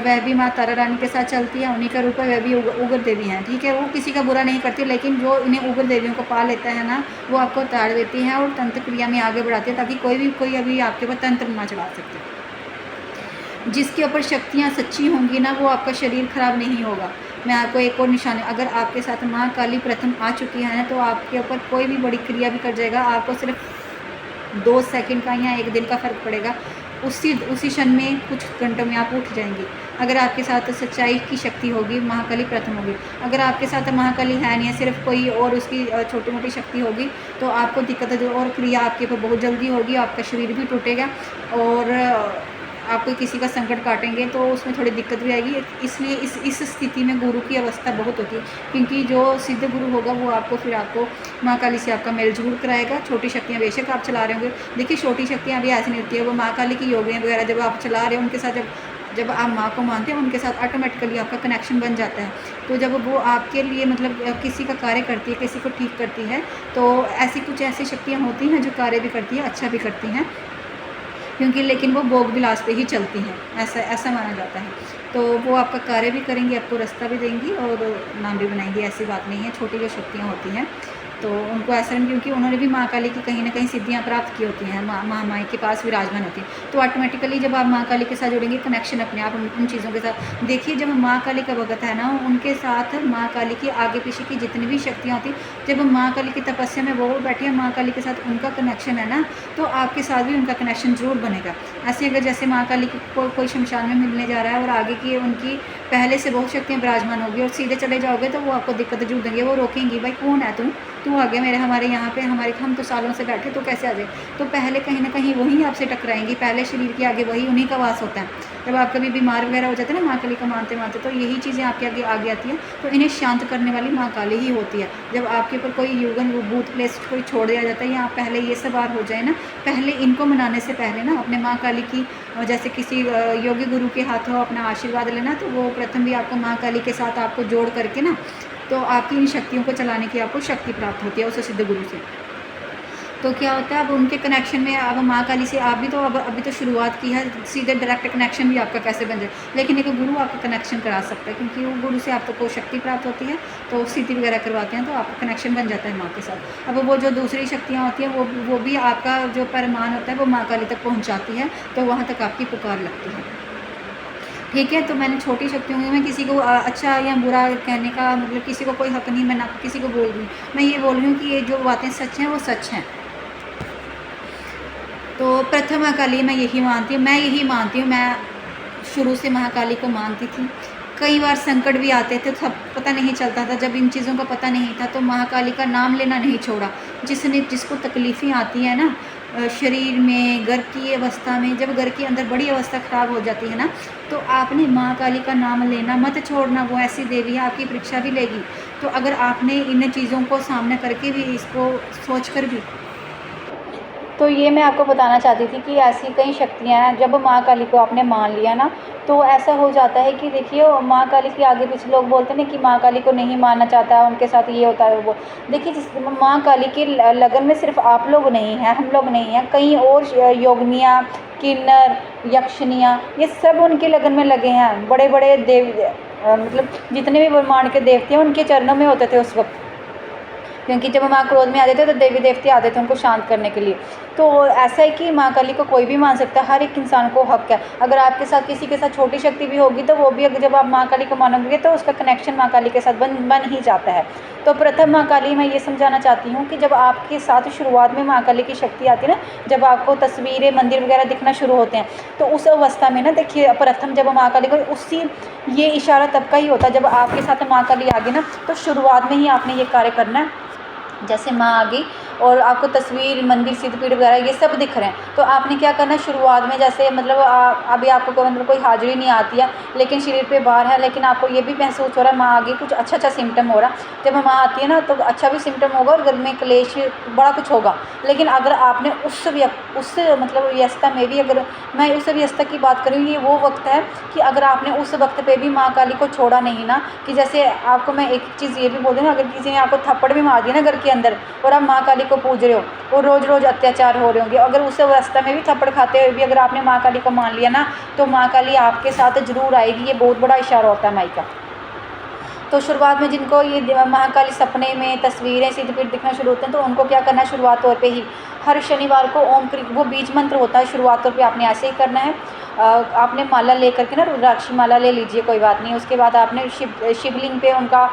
वह भी माँ तारा रानी के साथ चलती है, उन्हीं का रूप है। वह भी उग्र देवी हैं, ठीक है। वो किसी का बुरा नहीं करती, लेकिन जो इन्हें उग्र देवियों को पा लेता है ना, वो आपको ताड़ देती हैं और तंत्र क्रिया में आगे बढ़ाती है, ताकि कोई अभी आपके ऊपर तंत्र ना चढ़ा सके। जिसके ऊपर शक्तियाँ सच्ची होंगी ना, वो आपका शरीर खराब नहीं होगा। मैं आपको एक और निशानी, अगर आपके साथ माँ काली प्रथम आ चुकी है ना, तो आपके ऊपर कोई भी बड़ी क्रिया भी कर जाएगा, आपको सिर्फ 2 सेकंड का या 1 दिन का फ़र्क पड़ेगा। उसी क्षण में, कुछ घंटों में आप उठ जाएंगे। अगर आपके साथ सच्चाई की शक्ति होगी, महाकाली प्रथम होगी। अगर आपके साथ महाकाली है नहीं है, सिर्फ कोई और उसकी छोटी मोटी शक्ति होगी, तो आपको दिक्कत जो और क्रिया आपके ऊपर बहुत जल्दी होगी, आपका शरीर भी टूटेगा और आपको किसी का संकट काटेंगे तो उसमें थोड़ी दिक्कत भी आएगी। इसलिए इस स्थिति में गुरु की अवस्था बहुत होती है, क्योंकि जो सिद्ध गुरु होगा वो आपको माँ काली से आपका मेल जरूर कराएगा। छोटी शक्तियाँ बेशक आप चला रहे होंगे, देखिए छोटी शक्तियाँ भी ऐसी नहीं होती है, वो माँ काली की योगियाँ वगैरह जब आप चला रहे हो उनके साथ, जब आप माँ को मानते हैं उनके साथ ऑटोमेटिकली आपका कनेक्शन बन जाता है। तो जब वो आपके लिए मतलब किसी का कार्य करती है, किसी को ठीक करती है, तो कुछ ऐसी शक्तियाँ होती हैं जो कार्य भी करती है, अच्छा भी करती हैं, क्योंकि लेकिन वो भोग विलास पे ही चलती हैं, ऐसा माना जाता है। तो वो आपका कार्य भी करेंगी, आपको रास्ता भी देंगी और नाम भी बनाएंगी, ऐसी बात नहीं है। छोटी जो शक्तियाँ होती हैं तो उनको ऐसा नहीं, क्योंकि उन्होंने भी माँ काली की कहीं ना कहीं सिद्धियाँ प्राप्त की होती हैं, माँ के पास विराजमान होती है। तो ऑटोमेटिकली जब आप माँ काली के साथ जुड़ेंगे, कनेक्शन अपने आप उन चीज़ों के साथ। देखिए जब माँ काली का भगत है ना, उनके साथ माँ काली की आगे पीछे की जितनी भी शक्तियाँ होती, जब माँ काली की तपस्या में वो बैठी है, माँ काली के साथ उनका कनेक्शन है ना, तो आपके साथ भी उनका कनेक्शन जरूर बनेगा। ऐसे अगर जैसे माँ काली की कोई शमशान में मिलने जा रहा है और आगे की उनकी पहले से बहुत शक्तियाँ विराजमान होगी और सीधे चले जाओगे तो वो आपको दिक्कत जरूर देंगे। वो रोकेंगी, भाई कौन है तू आ गया हमारे यहाँ पे, हम तो सालों से बैठे, तो कैसे आ जाए। तो पहले कहीं ना कहीं वही आपसे टकराएंगी, पहले शरीर के आगे वही, उन्हीं का वास होता है। जब आप कभी बीमार वगैरह हो जाते हैं ना माँ काली को मानते मानते, तो यही चीज़ें आपके आगे आती हैं। तो इन्हें शांत करने वाली माँ काली ही होती है। जब आपके ऊपर कोई युगन भूत प्लेस कोई छोड़ दिया जाता है, या आप पहले ये सवार हो जाए ना, पहले इनको मनाने से पहले ना अपने माँ काली की, जैसे किसी योगी गुरु के हाथों अपना आशीर्वाद लेना, तो वो प्रथम भी आपको माँ काली के साथ आपको जोड़ करके ना, तो आपकी इन शक्तियों को चलाने की आपको शक्ति प्राप्त होती है उस सिद्ध गुरु से। तो क्या होता है, अब उनके कनेक्शन में, अब माँ काली से आप भी तो अभी तो शुरुआत की है, सीधे डायरेक्ट कनेक्शन भी आपका कैसे बन जाए। लेकिन एक गुरु आपका कनेक्शन करा सकता है, क्योंकि वो गुरु से आपको शक्ति प्राप्त होती है, तो सिद्धि वगैरह करवाते हैं, तो आपका कनेक्शन बन जाता है माँ के साथ। अब वो जो दूसरी शक्तियाँ होती हैं, वो भी आपका जो परमान होता है वो माँ काली तक पहुँचाती है, तो वहाँ तक आपकी पुकार लगती है, ठीक है। तो मैंने छोटी शक्तियों में, मैं किसी को अच्छा या बुरा कहने का मतलब, किसी को कोई हक नहीं, मैं ना किसी को बोल रही हूँ, मैं ये बोल रही हूँ कि ये जो बातें सच हैं वो सच हैं। तो प्रथम महाकाली मैं यही मानती हूँ, मैं शुरू से महाकाली को मानती थी। कई बार संकट भी आते थे, सब पता नहीं चलता था, जब इन चीज़ों का पता नहीं था, तो महाकाली का नाम लेना नहीं छोड़ा। जिसको तकलीफ़ें आती है ना शरीर में, घर की अवस्था में, जब घर के अंदर बड़ी अवस्था ख़राब हो जाती है ना, तो आपने माँ काली का नाम लेना मत छोड़ना। वो ऐसी देवी है, आपकी परीक्षा भी लेगी। तो अगर आपने इन चीज़ों को सामने करके भी, इसको सोच कर भी, तो ये मैं आपको बताना चाहती थी कि ऐसी कई शक्तियाँ हैं। जब माँ काली को आपने मान लिया ना, तो ऐसा हो जाता है कि देखिए माँ काली के आगे पीछे लोग बोलते हैं ना कि माँ काली को नहीं मानना चाहता, उनके साथ ये होता है वो। देखिए जिस माँ काली की लगन में सिर्फ आप लोग नहीं हैं, हम लोग नहीं हैं, कई और योगनियाँ, किन्नर, यक्षिनियाँ, ये सब उनकी लगन में लगे हैं। बड़े बड़े देव मतलब जितने भी ब्रह्मांड के देवते हैं उनके चरणों में होते थे उस वक्त, क्योंकि जब माँ क्रोध में आते थे तो देवी देवते आते थे उनको शांत करने के लिए। तो ऐसा है कि माँ काली को कोई भी मान सकता है, हर एक इंसान को हक है। अगर आपके साथ किसी के साथ छोटी शक्ति भी होगी, तो वो भी अगर जब आप माँ काली को मानोगे तो उसका कनेक्शन माँ काली के साथ बन ही जाता है। तो प्रथम माँ काली मैं ये समझाना चाहती हूँ कि जब आपके साथ शुरुआत में माँ काली की शक्ति आती है ना, जब आपको तस्वीरें, मंदिर वगैरह दिखना शुरू होते हैं, तो उस अवस्था में ना देखिए प्रथम जब माँ काली को, ये इशारा तब का ही होता है जब आपके साथ माँ काली आ गई ना, तो शुरुआत में ही आपने ये कार्य करना है। जैसे माँ आ गई और आपको तस्वीर, मंदिर, सिद्धपीठ वगैरह ये सब दिख रहे हैं। तो आपने क्या करना है शुरुआत में, जैसे मतलब अभी आपको मतलब कोई हाजिरी नहीं आती है लेकिन शरीर पे भार है, लेकिन आपको ये भी महसूस हो रहा है माँ आगे कुछ अच्छा सिम्टम हो रहा, जब माँ आती है ना तो अच्छा भी सिम्टम होगा और घर में क्लेश बड़ा कुछ होगा। लेकिन अगर आपने उस मतलब व्यवस्था में भी, अगर मैं उस व्यवस्था की बात करूँ, ये वो वक्त है कि अगर आपने उस वक्त पे भी माँ काली को छोड़ा नहीं ना, कि जैसे आपको मैं एक चीज़ ये भी बोल दूँ ना, अगर किसी ने आपको थप्पड़ भी मार दिया ना घर के अंदर और आप माँ काली को पूज रहे हो और रोज़ रोज़ अत्याचार हो रहे होंगे, अगर उस अवस्था में भी थप्पड़ खाते हुए भी अगर आपने माँ काली को मान लिया ना, तो माँ काली आपके साथ ज़रूर आएगी। ये बहुत बड़ा इशारा होता है माई का। तो शुरुआत में जिनको ये महाकाली सपने में तस्वीरें, सिद्धपीठ दिखना शुरू होते हैं, तो उनको क्या करना है शुरुआत तौर पे ही हर शनिवार को ओम क्रिक वो बीज मंत्र होता है, शुरुआत तौर पे आपने ऐसे ही करना है। आपने माला लेकर के ना रुद्राक्षी माला ले लीजिए, कोई बात नहीं। उसके बाद आपने शिवलिंग पे उनका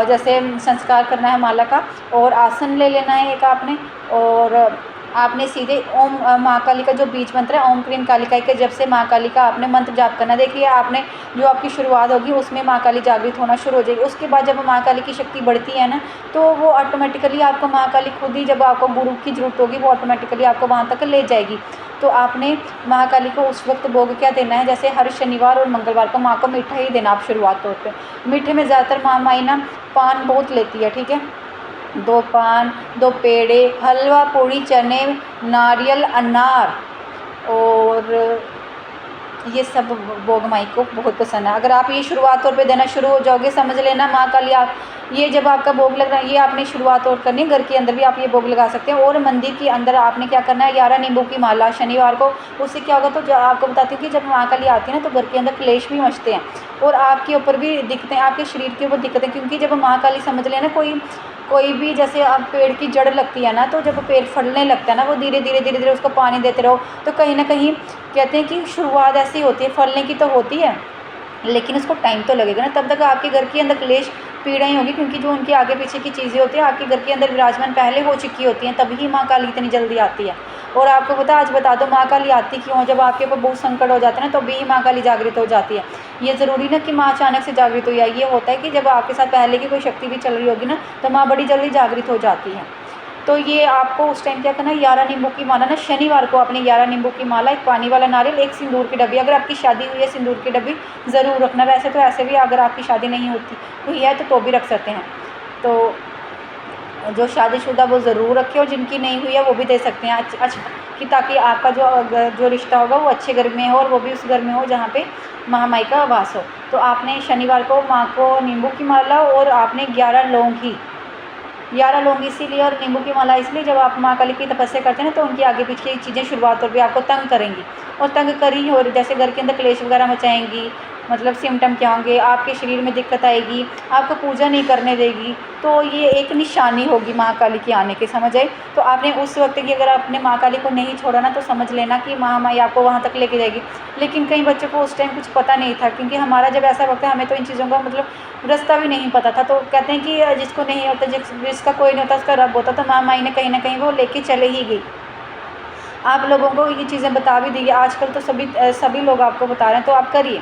जैसे संस्कार करना है माला का, और आसन ले लेना है एक आपने, और आपने सीधे ओम माँ काली का जो बीज मंत्र है ओम क्रीम कालिकाई के जब से माँ काली का आपने मंत्र जाप करना। देखिए आपने जो आपकी शुरुआत होगी उसमें माँ काली जागृत होना शुरू हो जाएगी। उसके बाद जब माँ काली की शक्ति बढ़ती है ना, तो वो ऑटोमेटिकली आपको माँ काली खुद ही, जब आपको गुरु की ज़रूरत होगी, वो ऑटोमेटिकली आपको वहाँ तक ले जाएगी। तो आपने महाकाली को उस वक्त भोग क्या देना है, जैसे हर शनिवार और मंगलवार को माँ को मीठा ही देना आप शुरुआत तौर पर। मीठे में ज़्यादातर माई ना पान बहुत लेती है, ठीक है, 2 पान, 2 पेड़े, हलवा, पूड़ी, चने, नारियल, अनार, और ये सब भोग माई को बहुत पसंद है। अगर आप ये शुरुआत तौर पे देना शुरू हो जाओगे, समझ लेना माँ काली आप ये जब आपका भोग लग रहा है, ये आपने शुरुआत तौर करनी है। घर के अंदर भी आप ये भोग लगा सकते हैं, और मंदिर के अंदर आपने क्या करना है 11 नींबू की माला शनिवार को। उससे क्या होगा, तो आपको बताती हूँ कि जब माँ काली आती है ना, तो घर के अंदर क्लेश भी मचते हैं और आपके ऊपर भी दिखते हैं, आपके शरीर के ऊपर दिक्कतें, क्योंकि जब माँ काली समझ लेना कोई भी, जैसे आप पेड़ की जड़ लगती है ना, तो जब पेड़ फलने लगता है ना, वो धीरे धीरे उसको पानी देते रहो, तो कहीं ना कहीं कहते हैं कि शुरुआत ऐसी होती है, फलने की तो होती है लेकिन उसको टाइम तो लगेगा ना। तब तक आपके घर के अंदर क्लेश पीड़ा ही होगी, क्योंकि जो उनके आगे पीछे की चीज़ें होती हैं आपके घर के अंदर विराजमान पहले हो चुकी होती हैं, तभी माँ काली इतनी जल्दी आती है। और आपको पता, आज बता दो माँ काली आती क्यों, जब आपके ऊपर बहुत संकट हो जाता है ना, तभी ही माँ काली जागृत हो जाती है। ये ज़रूरी ना कि माँ अचानक से जागृत हो जाए, ये होता है कि जब आपके साथ पहले की कोई शक्ति भी चल रही होगी ना, तो माँ बड़ी जल्दी जागृत हो जाती है। तो ये आपको उस टाइम क्या करना है, 11 नींबू की माला ना शनिवार को आपने 11 नींबू की माला, एक पानी वाला नारियल, एक सिंदूर की डब्बी, अगर आपकी शादी हुई है सिंदूर की डब्बी ज़रूर रखना। वैसे तो ऐसे भी अगर आपकी शादी नहीं होती हुई है तो भी रख सकते हैं। तो जो शादीशुदा वो ज़रूर रखे, और जिनकी नहीं हुई है वो भी दे सकते हैं, अच्छा कि ताकि आपका जो रिश्ता होगा वो अच्छे घर में हो, और वो भी उस घर में हो जहाँ पे महामाई का वास हो। तो आपने शनिवार को माँ को नींबू की माला, और आपने 11 लौंग इसीलिए और नींबू की माला इसलिए, जब आप माँ काली की तपस्या करते हैं ना, तो उनकी आगे पीछे की चीज़ें शुरुआत तौर पे आपको तंग करेंगी, और तंग करी और जैसे घर के अंदर क्लेश वगैरह मचाएंगी, मतलब सिम्टम क्या होंगे, आपके शरीर में दिक्कत आएगी, आपको पूजा नहीं करने देगी, तो ये एक निशानी होगी माँ काली की आने की, समझ आई। तो आपने उस वक्त की, अगर आपने माँ काली को नहीं छोड़ा ना, तो समझ लेना कि महामाई आपको वहाँ तक लेके जाएगी। लेकिन कई बच्चों को उस टाइम कुछ पता नहीं था, क्योंकि हमारा जब ऐसा वक्त है, हमें तो इन चीज़ों का मतलब रास्ता भी नहीं पता था। तो कहते हैं कि जिसको नहीं होता, जिसका कोई नहीं होता उसका रब होता, तो महामाई ने कहीं ना कहीं वो लेके चले ही गई। आप लोगों को ये चीज़ें बता भी दी, आजकल तो सभी लोग आपको बता रहे हैं, तो आप करिए।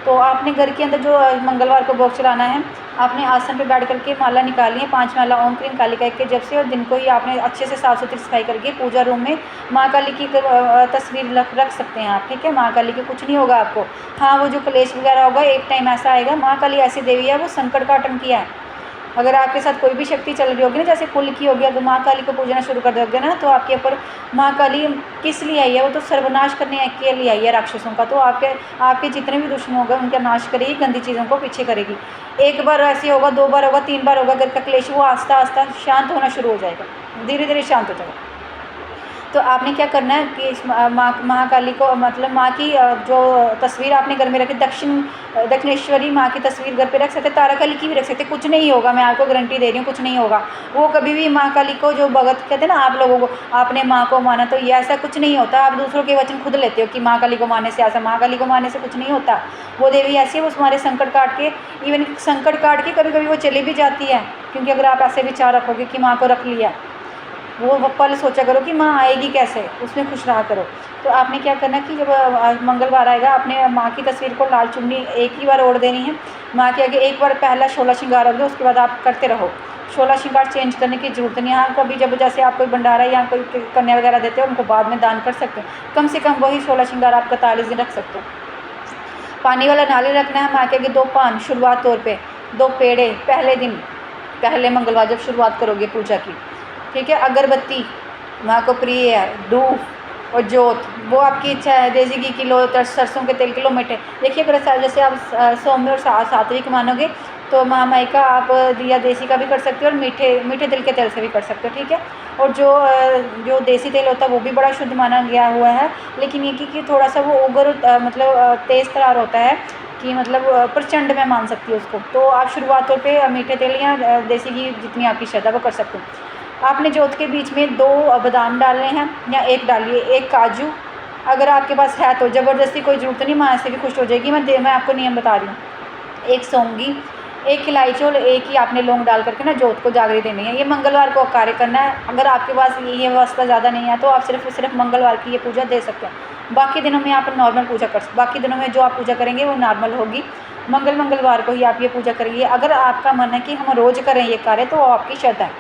तो आपने घर के अंदर जो मंगलवार को भोग चढ़ाना है, आपने आसन पे बैठ करके माला निकाली है, 5 माला ओम क्रीम कालिका के जब से, और दिन को ही आपने अच्छे से साफ़ सुथरी सफाई करके पूजा रूम में माँ काली की तस्वीर रख सकते हैं आप, ठीक है। माँ काली के कुछ नहीं होगा आपको। हाँ, वो जो क्लेश वगैरह होगा, एक टाइम ऐसा आएगा, माँ काली ऐसी देवी है, वो संकट का आतंक किया है। अगर आपके साथ कोई भी शक्ति चल रही होगी ना, जैसे कुल की होगी, अगर माँ काली को पूजना शुरू कर दोगे ना, तो आपके ऊपर माँ काली किस लिए आई है, वो तो सर्वनाश करने के लिए आई है राक्षसों का। तो आपके जितने भी दुश्मन होंगे उनका नाश करेगी, गंदी चीज़ों को पीछे करेगी। एक बार ऐसे होगा, 2 बार होगा, 3 बार होगा, अगर का क्लेश वो आस्ता आस्ता शांत होना शुरू हो जाएगा, धीरे धीरे शांत हो जाएगा। तो आपने क्या करना है कि इस महाकाली को, मतलब माँ की जो तस्वीर आपने घर में रखी, दक्षिणेश्वरी माँ की तस्वीर घर पे रख सकते, ताराकाली की भी रख सकते, कुछ नहीं होगा, मैं आपको गारंटी दे रही हूँ, कुछ नहीं होगा। वो कभी भी महाकाली को, जो भगत कहते हैं ना, आप लोगों को आपने माँ को माना, तो ये ऐसा कुछ नहीं होता। आप दूसरों के वचन खुद लेते हो कि महाकाली को मानने से ऐसा, महाकाली को मानने से कुछ नहीं होता। वो देवी ऐसी है, वो तुम्हारे संकट काट के, इवन संकट काट के कभी कभी वो चली भी जाती है, क्योंकि अगर आप ऐसे विचार रखोगे कि माँ को रख लिया, वो पहले सोचा करो कि माँ आएगी कैसे, उसमें खुश रहा करो। तो आपने क्या करना कि जब मंगलवार आएगा, आपने माँ की तस्वीर को लाल चुन्नी एक ही बार ओढ़ देनी है माँ के आगे। एक बार पहला 16 श्रृंगार हो गया, उसके बाद आप करते रहो 16 श्रृंगार चेंज करने की ज़रूरत नहीं है। हाँ, कभी जब जैसे आप कोई भंडारा या कोई कन्या वगैरह देते हो उनको बाद में दान कर सकते हो। कम से कम वही 16 श्रृंगार आप 41 दिन रख सकते हो। पानी वाला नारियल रखना है। माँ के 2 पान शुरुआत तौर पे, 2 पेड़े पहले दिन, पहले मंगलवार जब शुरुआत करोगे पूजा की, ठीक है। अगरबत्ती माँ को प्रिय है, धूप और जोत वो आपकी इच्छा है। देसी घी किलो, सरसों के तेल किलो, मीठे। देखिए अगर जैसे आप सौम्य और सात्विक मानोगे तो महामाई का आप दिया देसी का भी कर सकते हो और मीठे तिल के तेल से भी कर सकते हो, ठीक है। और जो देसी तेल होता है वो भी बड़ा शुद्ध माना गया हुआ है, लेकिन ये कि थोड़ा सा वो उग्र मतलब तेज़ तरार होता है कि मतलब प्रचंड में मान सकती है उसको। तो आप शुरुआत तौर पे मीठे तेल या देसी घी जितनी आपकी श्रद्धा वो कर सकते हो। आपने जोत के बीच में 2 बादाम डालने हैं या 1 डालिए, 1 काजू अगर आपके पास है तो। ज़बरदस्ती कोई ज़रूरत नहीं, माँ से भी खुश हो जाएगी। मैं आपको नियम बता रही हूँ। 1 सौंगी, 1 इलायची और 1 ही आपने लौंग डाल करके ना जोत को जागरी देनी है। ये मंगलवार को कार्य करना है। अगर आपके पास ये व्यवस्था ज़्यादा नहीं है तो आप सिर्फ मंगलवार की ये पूजा दे सकते हैं। बाकी दिनों में आप नॉर्मल पूजा बाकी दिनों में जो आप पूजा करेंगे वो नॉर्मल होगी। मंगलवार को ही आप ये पूजा करेंगे। अगर आपका मन है कि हम रोज़ करें ये कार्य तो आपकी श्रद्धा है,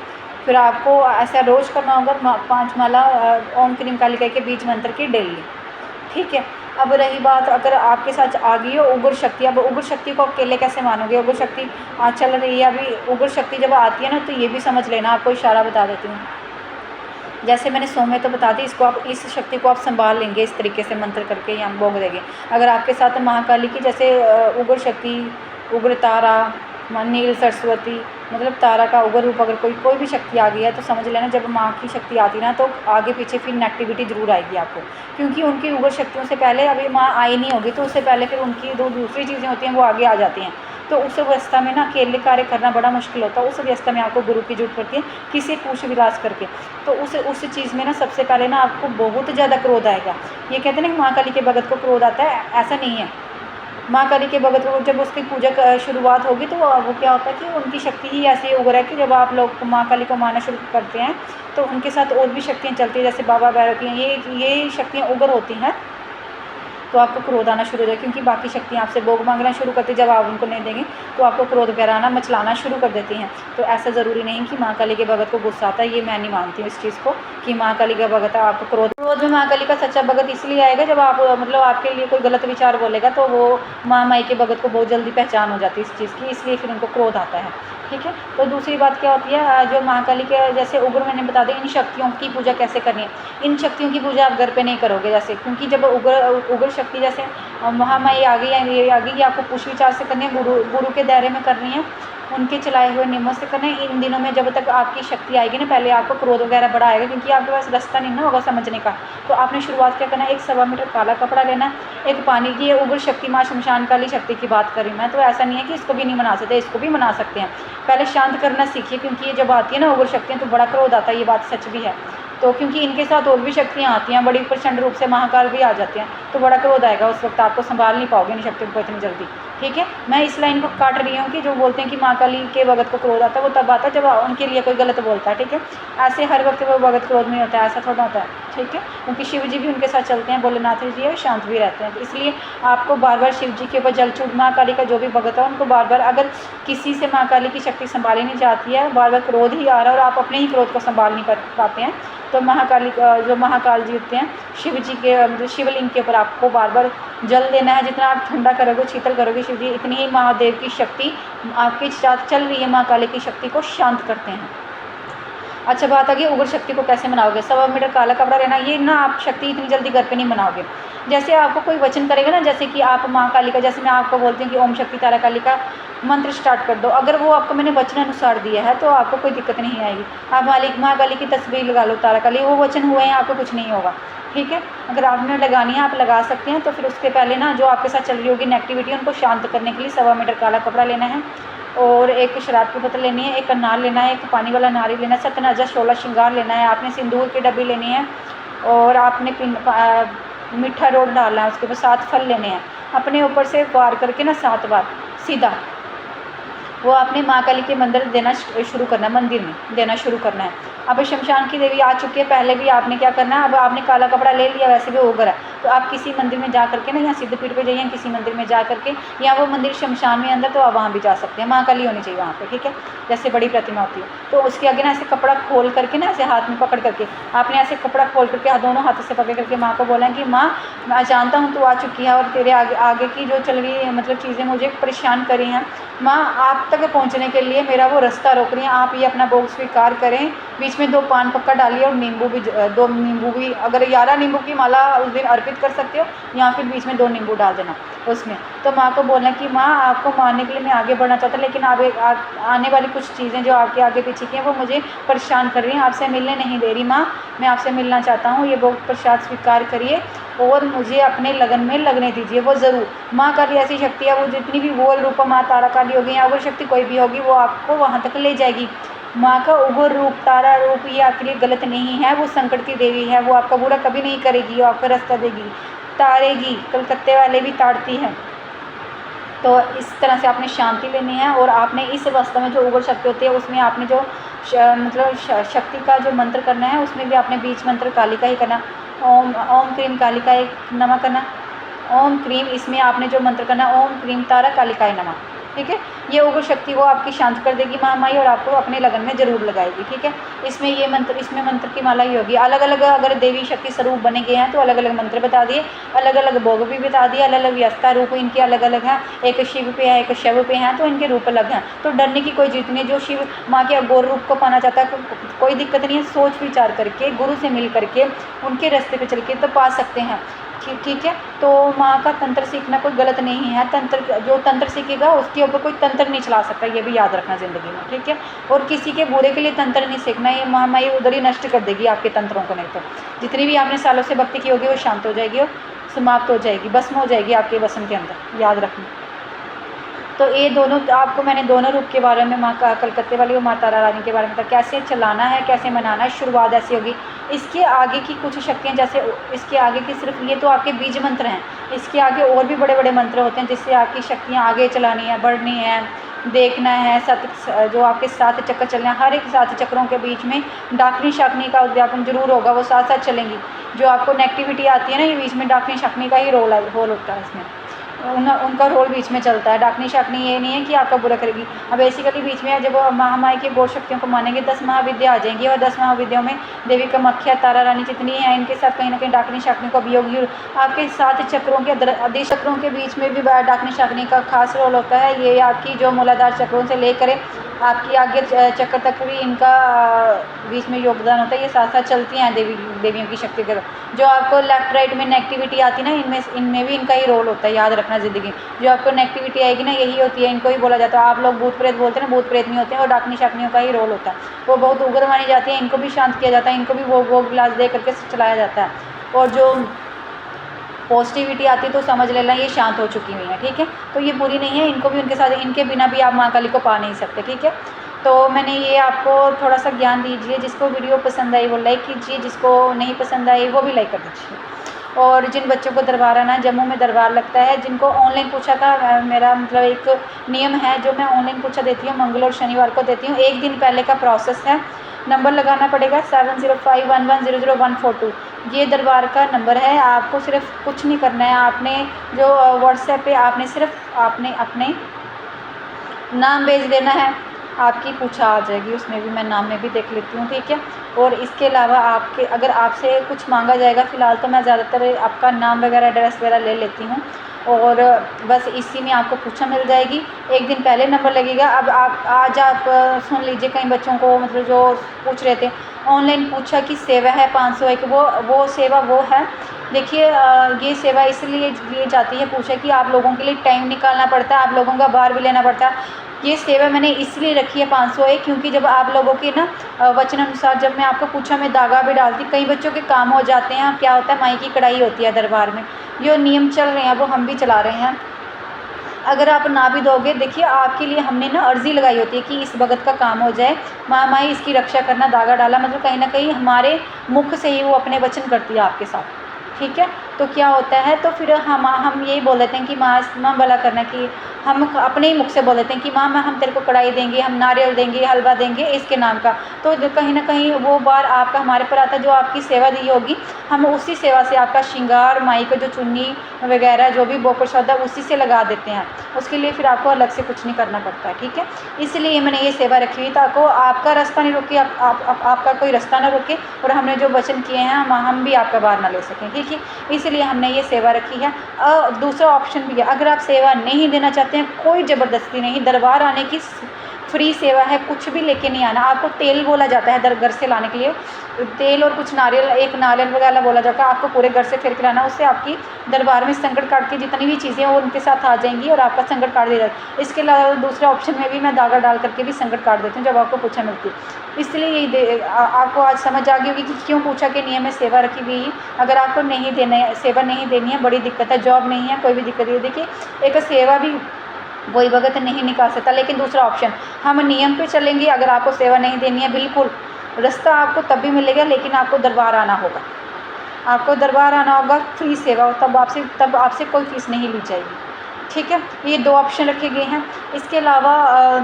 फिर आपको ऐसा रोज़ करना होगा। 5 माला ओम क्रीम कालिका के बीज मंत्र की डेली, ठीक है। अब रही बात अगर आपके साथ आ गई हो उग्र शक्ति, अब उग्र शक्ति को अकेले कैसे मानोगे? उग्र शक्ति आज चल रही है अभी। उग्र शक्ति जब आती है ना तो ये भी समझ लेना, आपको इशारा बता देती हूँ। जैसे मैंने सौम्य तो बता दी, इसको आप इस शक्ति को आप संभाल लेंगे इस तरीके से मंत्र करके या भोग देंगे। अगर आपके साथ महाकाली की जैसे उग्र शक्ति, उग्र तारा, नील सरस्वती मतलब तारा का उग्र रूप अगर कोई भी शक्ति आ गई है तो समझ लेना जब माँ की शक्ति आती है ना तो आगे पीछे फिर नेगेटिविटी जरूर आएगी आपको, क्योंकि उनकी उग्र शक्तियों से पहले अभी माँ आई नहीं होगी तो उससे पहले फिर उनकी दूसरी चीज़ें होती हैं वो आगे आ जाती हैं। तो उस अवस्था में ना अकेले कार्य करना बड़ा मुश्किल होता है। उस अवस्था में आपको गुरु की जरूरत पड़ती है, किसी पूछ विलास करके। तो उस चीज़ में ना सबसे पहले ना आपको बहुत ज़्यादा क्रोध आएगा। ये कहते हैं ना माँ काली के भगत को क्रोध आता है, ऐसा नहीं है। माँ काली के भगत को जब उसकी पूजा शुरुआत होगी तो वो क्या होता है कि उनकी शक्ति ही ऐसी उग्र है कि जब आप लोग माँ काली को मानना शुरू करते हैं तो उनके साथ और भी शक्तियाँ चलती हैं, जैसे बाबा भैरव की ये शक्तियाँ उग्र होती हैं। तो आपको क्रोध आना शुरू हो जाए, क्योंकि बाकी शक्तियाँ आपसे भोग मांगना शुरू करती, जब आप उनको नहीं देंगे तो आपको क्रोध वगैरह आना मचलाना शुरू कर देती हैं। तो ऐसा ज़रूरी नहीं कि माँ काली के भगत को गुस्सा आता है, ये मैं नहीं मानती हूँ इस चीज़ को कि माँ काली का भगत है आपको क्रोध में माँ काली का सच्चा भगत इसलिए आएगा जब आप मतलब आपके लिए कोई गलत विचार बोलेगा तो वो माँ माई के भगत को बहुत जल्दी पहचान हो जाती है इस चीज़ की, इसलिए फिर उनको क्रोध आता है, ठीक है। तो दूसरी बात क्या होती है, जो महाकाली के जैसे उग्र मैंने बता दें, इन शक्तियों की पूजा कैसे करनी है। इन शक्तियों की पूजा आप घर पे नहीं करोगे जैसे, क्योंकि जब उग्र शक्ति जैसे महामाई आ गई या ये आ गई, आपको पुष्प विचार से करनी है, गुरु के दायरे में करनी है, उनके चलाए हुए नियमों से करना है। इन दिनों में जब तक आपकी शक्ति आएगी ना पहले आपको क्रोध वगैरह बड़ा आएगा, क्योंकि आपके पास रास्ता नहीं ना होगा समझने का। तो आपने शुरुआत क्या करना है, 1 मीटर काला कपड़ा लेना, एक पानी की उग्र शक्ति माँ शमशान काली शक्ति की बात करी मैं, तो ऐसा नहीं है कि इसको भी नहीं मना सकते, इसको भी मना सकते हैं। पहले शांत करना सीखिए, क्योंकि ये जब आती है ना उग्र शक्तियाँ तो बड़ा क्रोध आता है, ये बात सच भी है। तो क्योंकि इनके साथ और भी शक्तियाँ आती हैं, बड़ी प्रचंड रूप से महाकाल भी आ जाते हैं, तो बड़ा क्रोध आएगा उस वक्त, आपको संभाल नहीं पाओगे इन शक्तियों को इतनी जल्दी, ठीक है। मैं इस लाइन को काट रही हूँ कि जो बोलते हैं कि माँ काली के भगत को क्रोध आता है वो तब आता है जब उनके लिए कोई गलत बोलता है, ठीक है। ऐसे हर वक्त वो भगत क्रोध नहीं होता है, ऐसा थोड़ा होता है, ठीक है। क्योंकि शिव जी भी उनके साथ चलते हैं, भोलेनाथ जी और शांत भी रहते हैं, तो इसलिए आपको बार बार शिव जी के ऊपर जल चूट, माँ काली का जो भी भगत है उनको बार बार, अगर किसी से माँ काली की शक्ति संभाली नहीं जाती है, बार बार क्रोध ही आ रहा है और आप अपने ही क्रोध को संभाल नहीं पाते हैं, तो महाकाली जो महाकाल जी होते हैं शिव जी के मतलब शिवलिंग के ऊपर आपको बार बार जल देना है। जितना आप ठंडा करोगे शीतल करोगे शिव जी, इतनी ही महादेव की शक्ति आपके साथ चल रही है, महाकाली की शक्ति को शांत करते हैं। अच्छा बात आ गई उग्र शक्ति को कैसे मनाओगे। 1 मीटर काला कपड़ा लेना, ये ना आप शक्ति इतनी जल्दी घर पे नहीं मनाओगे। जैसे आपको कोई वचन करेगा ना, जैसे कि आप माँ काली का, जैसे मैं आपको बोलती हूँ कि ओम शक्ति तारा काली का मंत्र स्टार्ट कर दो, अगर वो आपको मैंने वचन अनुसार दिया है तो आपको कोई दिक्कत नहीं आएगी। आप माँ काली की तस्वीर लगा लो, तारा काली, वो वचन हुए हैं, आपको कुछ नहीं होगा, ठीक है। अगर आपने लगानी है आप लगा सकते हैं। तो फिर उसके पहले ना जो आपके साथ चल रही होगी नेगेटिविटी, उनको शांत करने के लिए 1 मीटर काला कपड़ा लेना है और 1 शराब की बोतल लेनी है, 1 अनार लेना है, 1 पानी वाला नारियल लेना है, 16 श्रृंगार लेना है, आपने सिंदूर की डब्बी लेनी है और आपने मीठा रोड डालना है, उसके ऊपर 7 फल लेने हैं, अपने ऊपर से वार करके ना 7 बार सीधा वो आपने माँ काली के मंदिर देना शुरू करना है, मंदिर में देना शुरू करना है। अब शमशान की देवी आ चुकी है, पहले भी आपने क्या करना है, अब आपने काला कपड़ा ले लिया, वैसे भी उग्र है तो आप किसी मंदिर में जा करके ना, यहाँ सिद्धपीठ पे जाइए, किसी मंदिर में जा करके, या वो मंदिर शमशान में अंदर तो आप वहाँ भी जा सकते हैं, महाकाली होनी चाहिए वहाँ पे, ठीक है, जैसे बड़ी प्रतिमा होती है। तो उसके आगे ना ऐसे कपड़ा खोल करके ना, ऐसे हाथ में पकड़ करके आपने ऐसे कपड़ा खोल करके दोनों हाथों से पकड़ करके माँ को बोला कि माँ मैं जानता हूँ तू आ चुकी है और तेरे आगे की जो चल रही मतलब चीज़ें मुझे परेशान करी हैं, माँ आप तक पहुँचने के लिए मेरा वो रास्ता रोक रही हैं, आप ये अपना भोग स्वीकार करें। बीच में 2 पान पक्का डालिए और नींबू भी 2 नींबू भी, अगर 11 नींबू की माला उस दिन अर्पित कर सकते हो, या फिर बीच में 2 नींबू डाल देना उसमें। तो माँ को बोलना कि माँ आपको मारने के लिए मैं आगे बढ़ना चाहता, लेकिन आने वाली कुछ चीज़ें जो आपके आगे पीछे की हैं वो मुझे परेशान कर रही हैं, आपसे मिलने नहीं दे रही माँ, मैं आपसे मिलना चाहता हूँ, ये भोग प्रसाद स्वीकार करिए और मुझे अपने लगन में लगने दीजिए। वो ज़रूर माँ काली ऐसी शक्ति है, वो जितनी भी वो रूप माँ तारा काली होगी या वो शक्ति कोई भी होगी, वो आपको वहाँ तक ले जाएगी। माँ का उग्र रूप, तारा रूप, ये आपके लिए गलत नहीं है, वो संकट की देवी है, वो आपका बुरा कभी नहीं करेगी, वो आपका रास्ता देगी, तारेगी, कलकत्ते वाले भी ताड़ती है। तो इस तरह से आपने शांति लेनी है और आपने इस अवस्था में जो उग्र शक्ति होती है उसमें आपने जो मतलब शक्ति का जो मंत्र करना है उसमें भी आपने बीच मंत्र काली का ही करना, ओम क्रीम काली का एक नमः करना, ओम क्रीम, इसमें आपने जो मंत्र करना ओम क्रीम तारा कालिकाय नमः, ठीक है। ये उग्र शक्ति को आपकी शांत कर देगी महामाई और आपको अपने लगन में ज़रूर लगाएगी, ठीक है। इसमें ये मंत्र, इसमें मंत्र की माला ही होगी। अलग अलग अगर देवी शक्ति स्वरूप बने गए हैं तो अलग अलग मंत्र बता दिए, अलग अलग भोग भी बता दिए, अलग अलग व्यवस्था रूप इनके अलग अलग हैं, एक शिव पे है, एक शैव पे हैं, तो इनके रूप अलग हैं। तो डरने की कोई जरूरत नहीं है। जो शिव माँ के अघोर रूप को पाना चाहता है कोई दिक्कत नहीं है, सोच विचार करके गुरु से मिल करके उनके रास्ते पे चल के तो पा सकते हैं, ठीक है। तो माँ का तंत्र सीखना कोई गलत नहीं है, तंत्र जो तंत्र सीखेगा उसके ऊपर कोई तंत्र नहीं चला सकता, ये भी याद रखना ज़िंदगी में, ठीक है। और किसी के बुरे के लिए तंत्र नहीं सीखना, ये महामाई उधर ही नष्ट कर देगी आपके तंत्रों को। नहीं तो जितनी भी आपने सालों से भक्ति की होगी वो शांत हो जाएगी और समाप्त हो जाएगी, भस्म हो जाएगी आपके वसन के अंदर, याद रखना। तो ये दोनों आपको मैंने दोनों रूप के बारे में, माँ का कलकत्ते वाली और माँ तारा रानी के बारे में बताया, कैसे चलाना है, कैसे मनाना है। शुरुआत ऐसी होगी। इसके आगे की कुछ शक्तियाँ, जैसे इसके आगे की सिर्फ ये तो आपके बीज मंत्र हैं, इसके आगे और भी बड़े बड़े मंत्र होते हैं जिससे आपकी शक्तियाँ आगे चलानी है, बढ़नी है, देखना है। जो आपके 7 चक्कर चलने हैं, हर एक 7 चक्रों के बीच में डाकनी शाकनी का उद्यापन जरूर होगा, वो साथ साथ चलेंगी। जो आपको नेगेटिविटी आती है ना, ये बीच में डाकनी शाकनी का ही रोल होता है, इसमें उनका रोल बीच में चलता है। डाकनी शाकनी ये नहीं है कि आपका बुरा करेगी। अब बेसिकली बीच में जब महामाई की गौर शक्तियों को मानेंगे 10 महाविद्या आ जाएंगी और 10 महाविद्याओं में देवी कामाख्या, तारा रानी जितनी है इनके साथ कहीं ना कहीं डाकनी शाकनी को भी होगी। आपके 7 चक्रों के अधिक चक्रों के बीच में भी डाकनी शाकनी का खास रोल होता है। ये आपकी जो मूलाधार चक्रों से लेकर आपकी आगे चक्कर तक भी इनका बीच में योगदान होता है। ये साथ साथ चलती हैं देवियों की शक्ति कर। जो आपको लेफ्ट राइट में नेगेटिविटी आती है ना, इनमें भी इनका ही रोल होता है, याद रखना ज़िंदगी। जो आपको नेगेटिविटी आएगी ना, यही होती है, इनको ही बोला जाता है। आप लोग भूत प्रेत बोलते हैं ना, भूत प्रेत नहीं होते हैं, और डाकनी शाकनियों का ही रोल होता है। वो बहुत उग्र मानी जाती है, इनको भी शांत किया जाता है, इनको भी वो गिलास दे करके चलाया जाता है। और जो पॉजिटिविटी आती है तो समझ लेना ये शांत हो चुकी हुई है, ठीक है। तो ये बुरी नहीं है, इनको भी उनके साथ, इनके बिना भी आप माँ काली को पा नहीं सकते, ठीक है। तो मैंने ये आपको थोड़ा सा ज्ञान दीजिए। जिसको वीडियो पसंद आई वो लाइक कीजिए, जिसको नहीं पसंद आई वो भी लाइक कर दीजिए। और जिन बच्चों को दरबार आना है, जम्मू में दरबार लगता है, जिनको ऑनलाइन पूछा था, मेरा मतलब एक नियम है जो मैं ऑनलाइन पूछा देती हूँ, मंगल और शनिवार को देती हूँ। 1 दिन पहले का प्रोसेस है। नंबर लगाना पड़ेगा 7051100142। ये दरबार का नंबर है। आपको सिर्फ कुछ नहीं करना है, आपने जो व्हाट्सएप पे आपने सिर्फ आपने अपने नाम भेज देना है, आपकी पूछा आ जाएगी। उसमें भी मैं नाम में भी देख लेती हूँ, ठीक है। और इसके अलावा आपके अगर आपसे कुछ मांगा जाएगा, फ़िलहाल तो मैं ज़्यादातर आपका नाम वगैरह एड्रेस वगैरह ले लेती हूँ, और बस इसी में आपको पूछा मिल जाएगी। 1 दिन पहले नंबर लगेगा। अब आज आप सुन लीजिए, कई बच्चों को मतलब जो पूछ रहे थे ऑनलाइन पूछा कि सेवा है 501, वो सेवा वो है। देखिए ये सेवा इसलिए दी जाती है, पूछा कि आप लोगों के लिए टाइम निकालना पड़ता है, आप लोगों का बाहर भी लेना पड़ता है। ये सेवा मैंने इसलिए रखी है 501, क्योंकि जब आप लोगों के ना वचन अनुसार जब मैं आपको पूछा में धागा भी डालती, कई बच्चों के काम हो जाते हैं। क्या होता है, माई की कढ़ाई होती है दरबार में, जो नियम चल रहे हैं वो हम भी चला रहे हैं। अगर आप ना भी दोगे, देखिए आपके लिए हमने ना अर्जी लगाई होती है कि इस भगत का काम हो जाए, माई इसकी रक्षा करना, धागा डाला, मतलब कहीं ना कहीं हमारे मुख से ही वो अपने वचन करती है आपके साथ, ठीक है। तो क्या होता है, तो फिर हम यही बोल देते हैं कि माँ भला करना, कि हम अपने ही मुख से बोल देते हैं कि माँ हम तेरे को कढ़ाई देंगे, हम नारियल देंगे, हलवा देंगे इसके नाम का। तो जो कहीं ना कहीं वो बार आपका हमारे पर आता है, जो आपकी सेवा दी होगी हम उसी सेवा से आपका श्रृंगार, माई का जो चुन्नी वगैरह जो भी भोग प्रसाद है उसी से लगा देते हैं। उसके लिए फिर आपको अलग से कुछ नहीं करना पड़ता है, ठीक है। इसलिए मैंने ये सेवा रखी हुई ताकि आपका रास्ता नहीं रुके, आपका कोई रास्ता ना रुके, और हमने जो वचन किए हैं हम भी आपका बार ना ले सकें, ठीक है। इसलिए हमने ये सेवा रखी है। दूसरा ऑप्शन भी है, अगर आप सेवा नहीं देना चाहते हैं, कोई ज़बरदस्ती नहीं, दरबार आने की फ्री सेवा है, कुछ भी लेके नहीं आना। आपको तेल बोला जाता है घर से लाने के लिए, तेल और कुछ नारियल, एक नारियल वगैरह बोला जाता है, आपको पूरे घर से फिर के लाना। उससे आपकी दरबार में संकट काट की जितनी भी चीज़ें हैं वो उनके साथ आ जाएंगी और आपका संकट काट दिया जाता है। इसके अलावा दूसरे ऑप्शन में भी मैं धागा डाल करके भी संकट काट देती हूँ जब आपको पूछा मिलती है। इसलिए यही आपको आज समझ आ गई होगी कि क्यों पूछा के नियम में सेवा रखी हुई है। अगर आपको नहीं देना सेवा नहीं देनी है, बड़ी दिक्कत है, जॉब नहीं है, कोई भी दिक्कत है, देखिए एक सेवा भी कोई भगत नहीं निकाल सकता। लेकिन दूसरा ऑप्शन, हम नियम पे चलेंगे, अगर आपको सेवा नहीं देनी है, बिल्कुल रास्ता आपको तब भी मिलेगा, लेकिन आपको दरबार आना होगा। आपको दरबार आना होगा, फ्री सेवा, तब आपसे कोई फीस नहीं ली जाएगी, ठीक है। ये दो ऑप्शन रखे गए हैं। इसके अलावा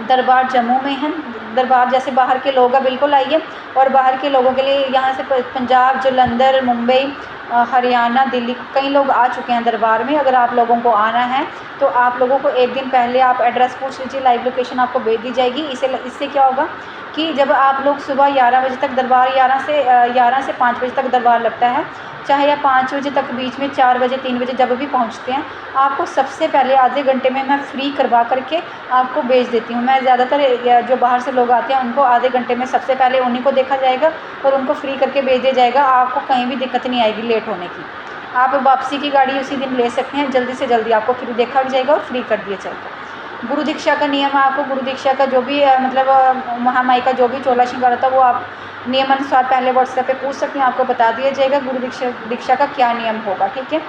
दरबार जम्मू में है। दरबार जैसे बाहर के लोग हैं, बिल्कुल आइए। और बाहर के लोगों के लिए यहाँ से पंजाब, जालंधर, मुंबई, हरियाणा, दिल्ली, कई लोग आ चुके हैं दरबार में। अगर आप लोगों को आना है तो आप लोगों को एक दिन पहले आप एड्रेस पूछ लीजिए, लाइव लोकेशन आपको भेज दी जाएगी। इससे क्या होगा कि जब आप लोग सुबह 11 बजे तक दरबार, 11 से 5 बजे तक दरबार लगता है, चाहे आप 5 बजे तक, बीच में 4 बजे, 3 बजे जब भी पहुंचते हैं, आपको सबसे पहले आधे घंटे में मैं फ्री करवा करके आपको भेज देती हूँ। मैं ज़्यादातर जो बाहर से लोग आते हैं उनको आधे घंटे में सबसे पहले उन्हीं को देखा जाएगा और उनको फ्री करके भेज दिया जाएगा। आपको कहीं भी दिक्कत नहीं आएगी लेट होने की। आप वापसी की गाड़ी उसी दिन ले सकते हैं, जल्दी से जल्दी आपको फ्री देखा भी जाएगा और फ्री कर दिया जाएगा। गुरु दीक्षा का नियम है, आपको गुरु दीक्षा का जो भी मतलब महामाई का जो भी चोला श्रृंगार होता है वो आप नियम अनुसार पहले व्हाट्सएप पे पूछ सकते हैं, आपको बता दिया जाएगा गुरु दीक्षा का क्या नियम होगा, ठीक है।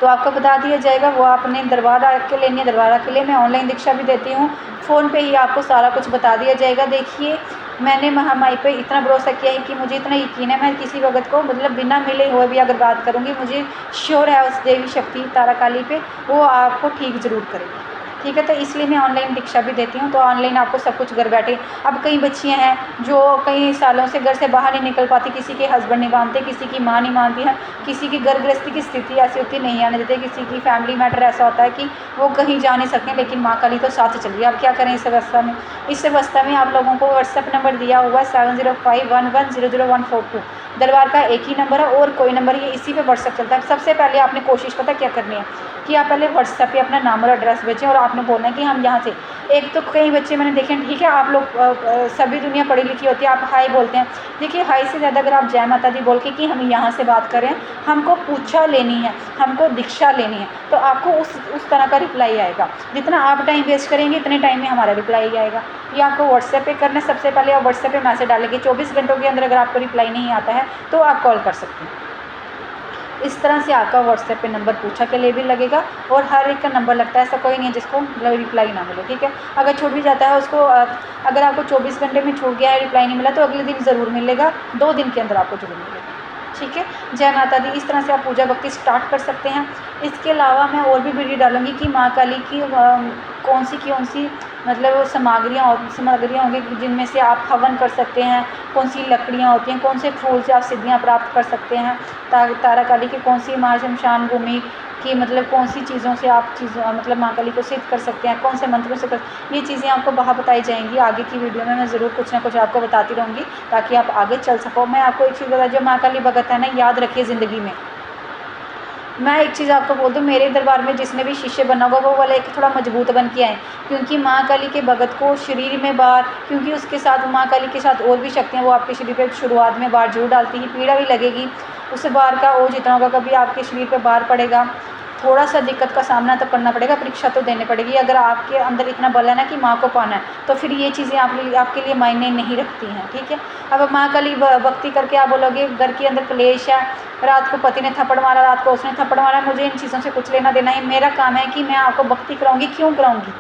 तो आपको बता दिया जाएगा, वो आपने दरबार आके लेनी है। दरबार के लिए मैं ऑनलाइन दीक्षा भी देती हूँ, फ़ोन पे ही आपको सारा कुछ बता दिया जाएगा। देखिए मैंने महामाई पे इतना भरोसा किया है कि मुझे इतना यकीन है, मैं किसी भगत को मतलब बिना मिले हुए भी अगर बात करूँगी, मुझे श्योर है उस देवी शक्ति तारा काली पे वो आपको ठीक ज़रूर करेगी, ठीक है। तो इसलिए मैं ऑनलाइन दीक्षा भी देती हूँ। तो ऑनलाइन आपको सब कुछ घर बैठे, अब कई बच्चियाँ हैं जो कई सालों से घर से बाहर नहीं निकल पाती, किसी के हस्बैंड नहीं मानते, किसी की माँ नहीं मानती है, किसी की घर गृहस्थी की स्थिति ऐसी होती नहीं आने देते, किसी की फैमिली मैटर ऐसा होता है कि वो कहीं जा नहीं सकते, लेकिन माँ काली तो साथ चल रही है। अब क्या करें इस अवस्था में? इस अवस्था में आप लोगों को व्हाट्सएप नंबर दिया हुआ है 7051100142। दरबार का एक ही नंबर है और कोई नंबर, ये इसी पे व्हाट्सएप चलता है। सबसे पहले आपने कोशिश पता क्या करनी है कि आप पहले व्हाट्सएप पे अपना नाम और एड्रेस भेजें और आपने बोलना है कि हम यहाँ से। एक तो कई बच्चे मैंने देखे हैं, ठीक है, आप लोग सभी दुनिया पढ़ी लिखी होती है, आप हाई बोलते हैं। देखिए हाई से ज़्यादा अगर आप जय माता दी बोल के कि हम यहाँ से बात करें, हमको पूछा लेनी है, हमको दीक्षा लेनी है, तो आपको उस तरह का रिप्लाई आएगा। जितना आप टाइम वेस्ट करेंगे इतने टाइम में हमारा रिप्लाई आएगा। ये आपको व्हाट्सएप पे करना है। सबसे पहले आप व्हाट्सएप पे मैसेज डालेंगे, 24 घंटों के अंदर अगर आपको रिप्लाई नहीं आता है तो आप कॉल कर सकते हैं। इस तरह से आपका व्हाट्सएप पे नंबर पूछा के लिए भी लगेगा और हर एक का नंबर लगता है, ऐसा कोई नहीं है जिसको मतलब रिप्लाई ना मिले, ठीक है। अगर छूट भी जाता है उसको, अगर आपको 24 घंटे में छूट गया है, रिप्लाई नहीं मिला, तो अगले दिन ज़रूर मिलेगा, 2 दिन के अंदर आपको ज़रूर मिलेगा, ठीक है। जय माता दी। इस तरह से आप पूजा भक्ति स्टार्ट कर सकते हैं। इसके अलावा मैं और भी वीडियो डालूँगी कि माँ काली की कौन सी मतलब सामग्रियाँ होंगी जिनमें से आप हवन कर सकते हैं, कौन सी लकड़ियाँ होती हैं, कौन से फूल से आप सिद्धियाँ प्राप्त कर सकते हैं, तारा काली की कौन सी माँ शमशान भूमि की मतलब कौन सी चीज़ों से आप मतलब माँ काली को सिद्ध कर सकते हैं, कौन से मंत्रों से ये चीज़ें आपको वहाँ बताई जाएंगी। आगे की वीडियो में मैं ज़रूर कुछ ना कुछ आपको बताती रहूँगी ताकि आप आगे चल सको। मैं आपको एक चीज़ बता, जो माँ काली भगत है ना, याद रखिए ज़िंदगी में, मैं एक चीज़ आपको बोल दूँ, मेरे दरबार में जिसने भी शिष्य बना होगा वो वाला एक थोड़ा मजबूत बन के आए, क्योंकि माँ काली के भगत को शरीर में बार, क्योंकि उसके साथ माँ काली के साथ और भी शक्तियाँ वो आपके शरीर पे शुरुआत में बार जरूर डालती है, पीड़ा भी लगेगी, उस बार का वो जितना होगा कभी आपके शरीर पे बार पड़ेगा, थोड़ा सा दिक्कत का सामना तो करना पड़ेगा, परीक्षा तो देनी पड़ेगी। अगर आपके अंदर इतना बल है ना कि माँ को पाना है, तो फिर ये चीज़ें आपके लिए मायने नहीं रखती हैं, ठीक है। अब माँ काली भक्ति करके आप बोलोगे घर के अंदर क्लेश है, रात को पति ने थप्पड़ मारा, रात को उसने थप्पड़ मारा, मुझे इन चीज़ों से कुछ लेना देना है। मेरा काम है कि मैं आपको भक्ति कराऊंगी। क्यों कराऊंगी?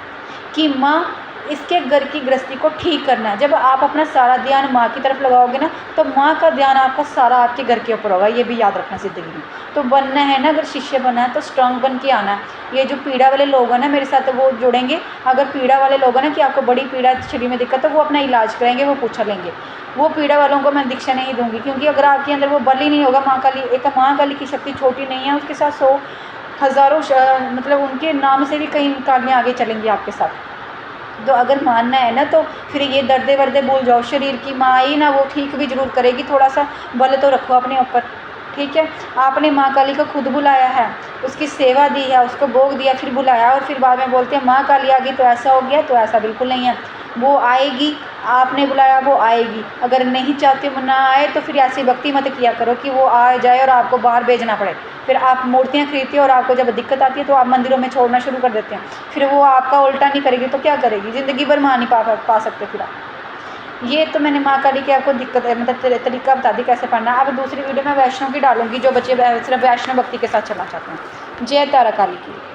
कि माँ इसके घर की गृहस्थी को ठीक करना है। जब आप अपना सारा ध्यान माँ की तरफ लगाओगे ना, तो माँ का ध्यान आपका सारा आपके घर के ऊपर होगा। ये भी याद रखना ज़िंदगी में। तो बनना है ना, अगर शिष्य बनना है तो स्ट्रांग बन के आना है। ये जो पीड़ा वाले लोग हैं ना मेरे साथ, वो जुड़ेंगे। अगर पीड़ा वाले लोग हैं ना कि आपको बड़ी पीड़ा शरीर में दिक्कत है, वो अपना इलाज कराएंगे, वो पूछा लेंगे। वो पीड़ा वालों को मैं दीक्षा नहीं दूंगी, क्योंकि अगर आपके अंदर वो बल ही नहीं होगा, माँ काली, एक माँ काली की शक्ति छोटी नहीं है, उसके साथ 100 हज़ारों मतलब उनके नाम से भी कई कालियाँ आगे चलेंगी आपके साथ। तो अगर मानना है ना, तो फिर ये दर्दे वर्दे भूल जाओ। शरीर की माँ आई ना, वो ठीक भी जरूर करेगी, थोड़ा सा बल तो रखो अपने ऊपर, ठीक है। आपने माँ काली को खुद बुलाया है, उसकी सेवा दी है, उसको भोग दिया, फिर बुलाया, और फिर बाद में बोलते हैं माँ काली आ गई तो ऐसा हो गया। तो ऐसा बिल्कुल नहीं है, वो आएगी, आपने बुलाया वो आएगी। अगर नहीं चाहते वो ना आए, तो फिर ऐसी भक्ति मत किया करो कि वो आ जाए और आपको बाहर भेजना पड़े। फिर आप मूर्तियाँ खरीदते हो और आपको जब दिक्कत आती है तो आप मंदिरों में छोड़ना शुरू कर देते हैं। फिर वो आपका उल्टा नहीं करेगी तो क्या करेगी? ज़िंदगी भर माँ नहीं पा सकते फिर आप। ये तो मैंने माँ काली की आपको दिक्कत है, मतलब तरीका बता दी कैसे पढ़ना। अब दूसरी वीडियो में वैष्णव की डालूंगी, जो बच्चे सिर्फ वैष्णव भक्ति के साथ चलना चाहते हैं। जय तारा काली की।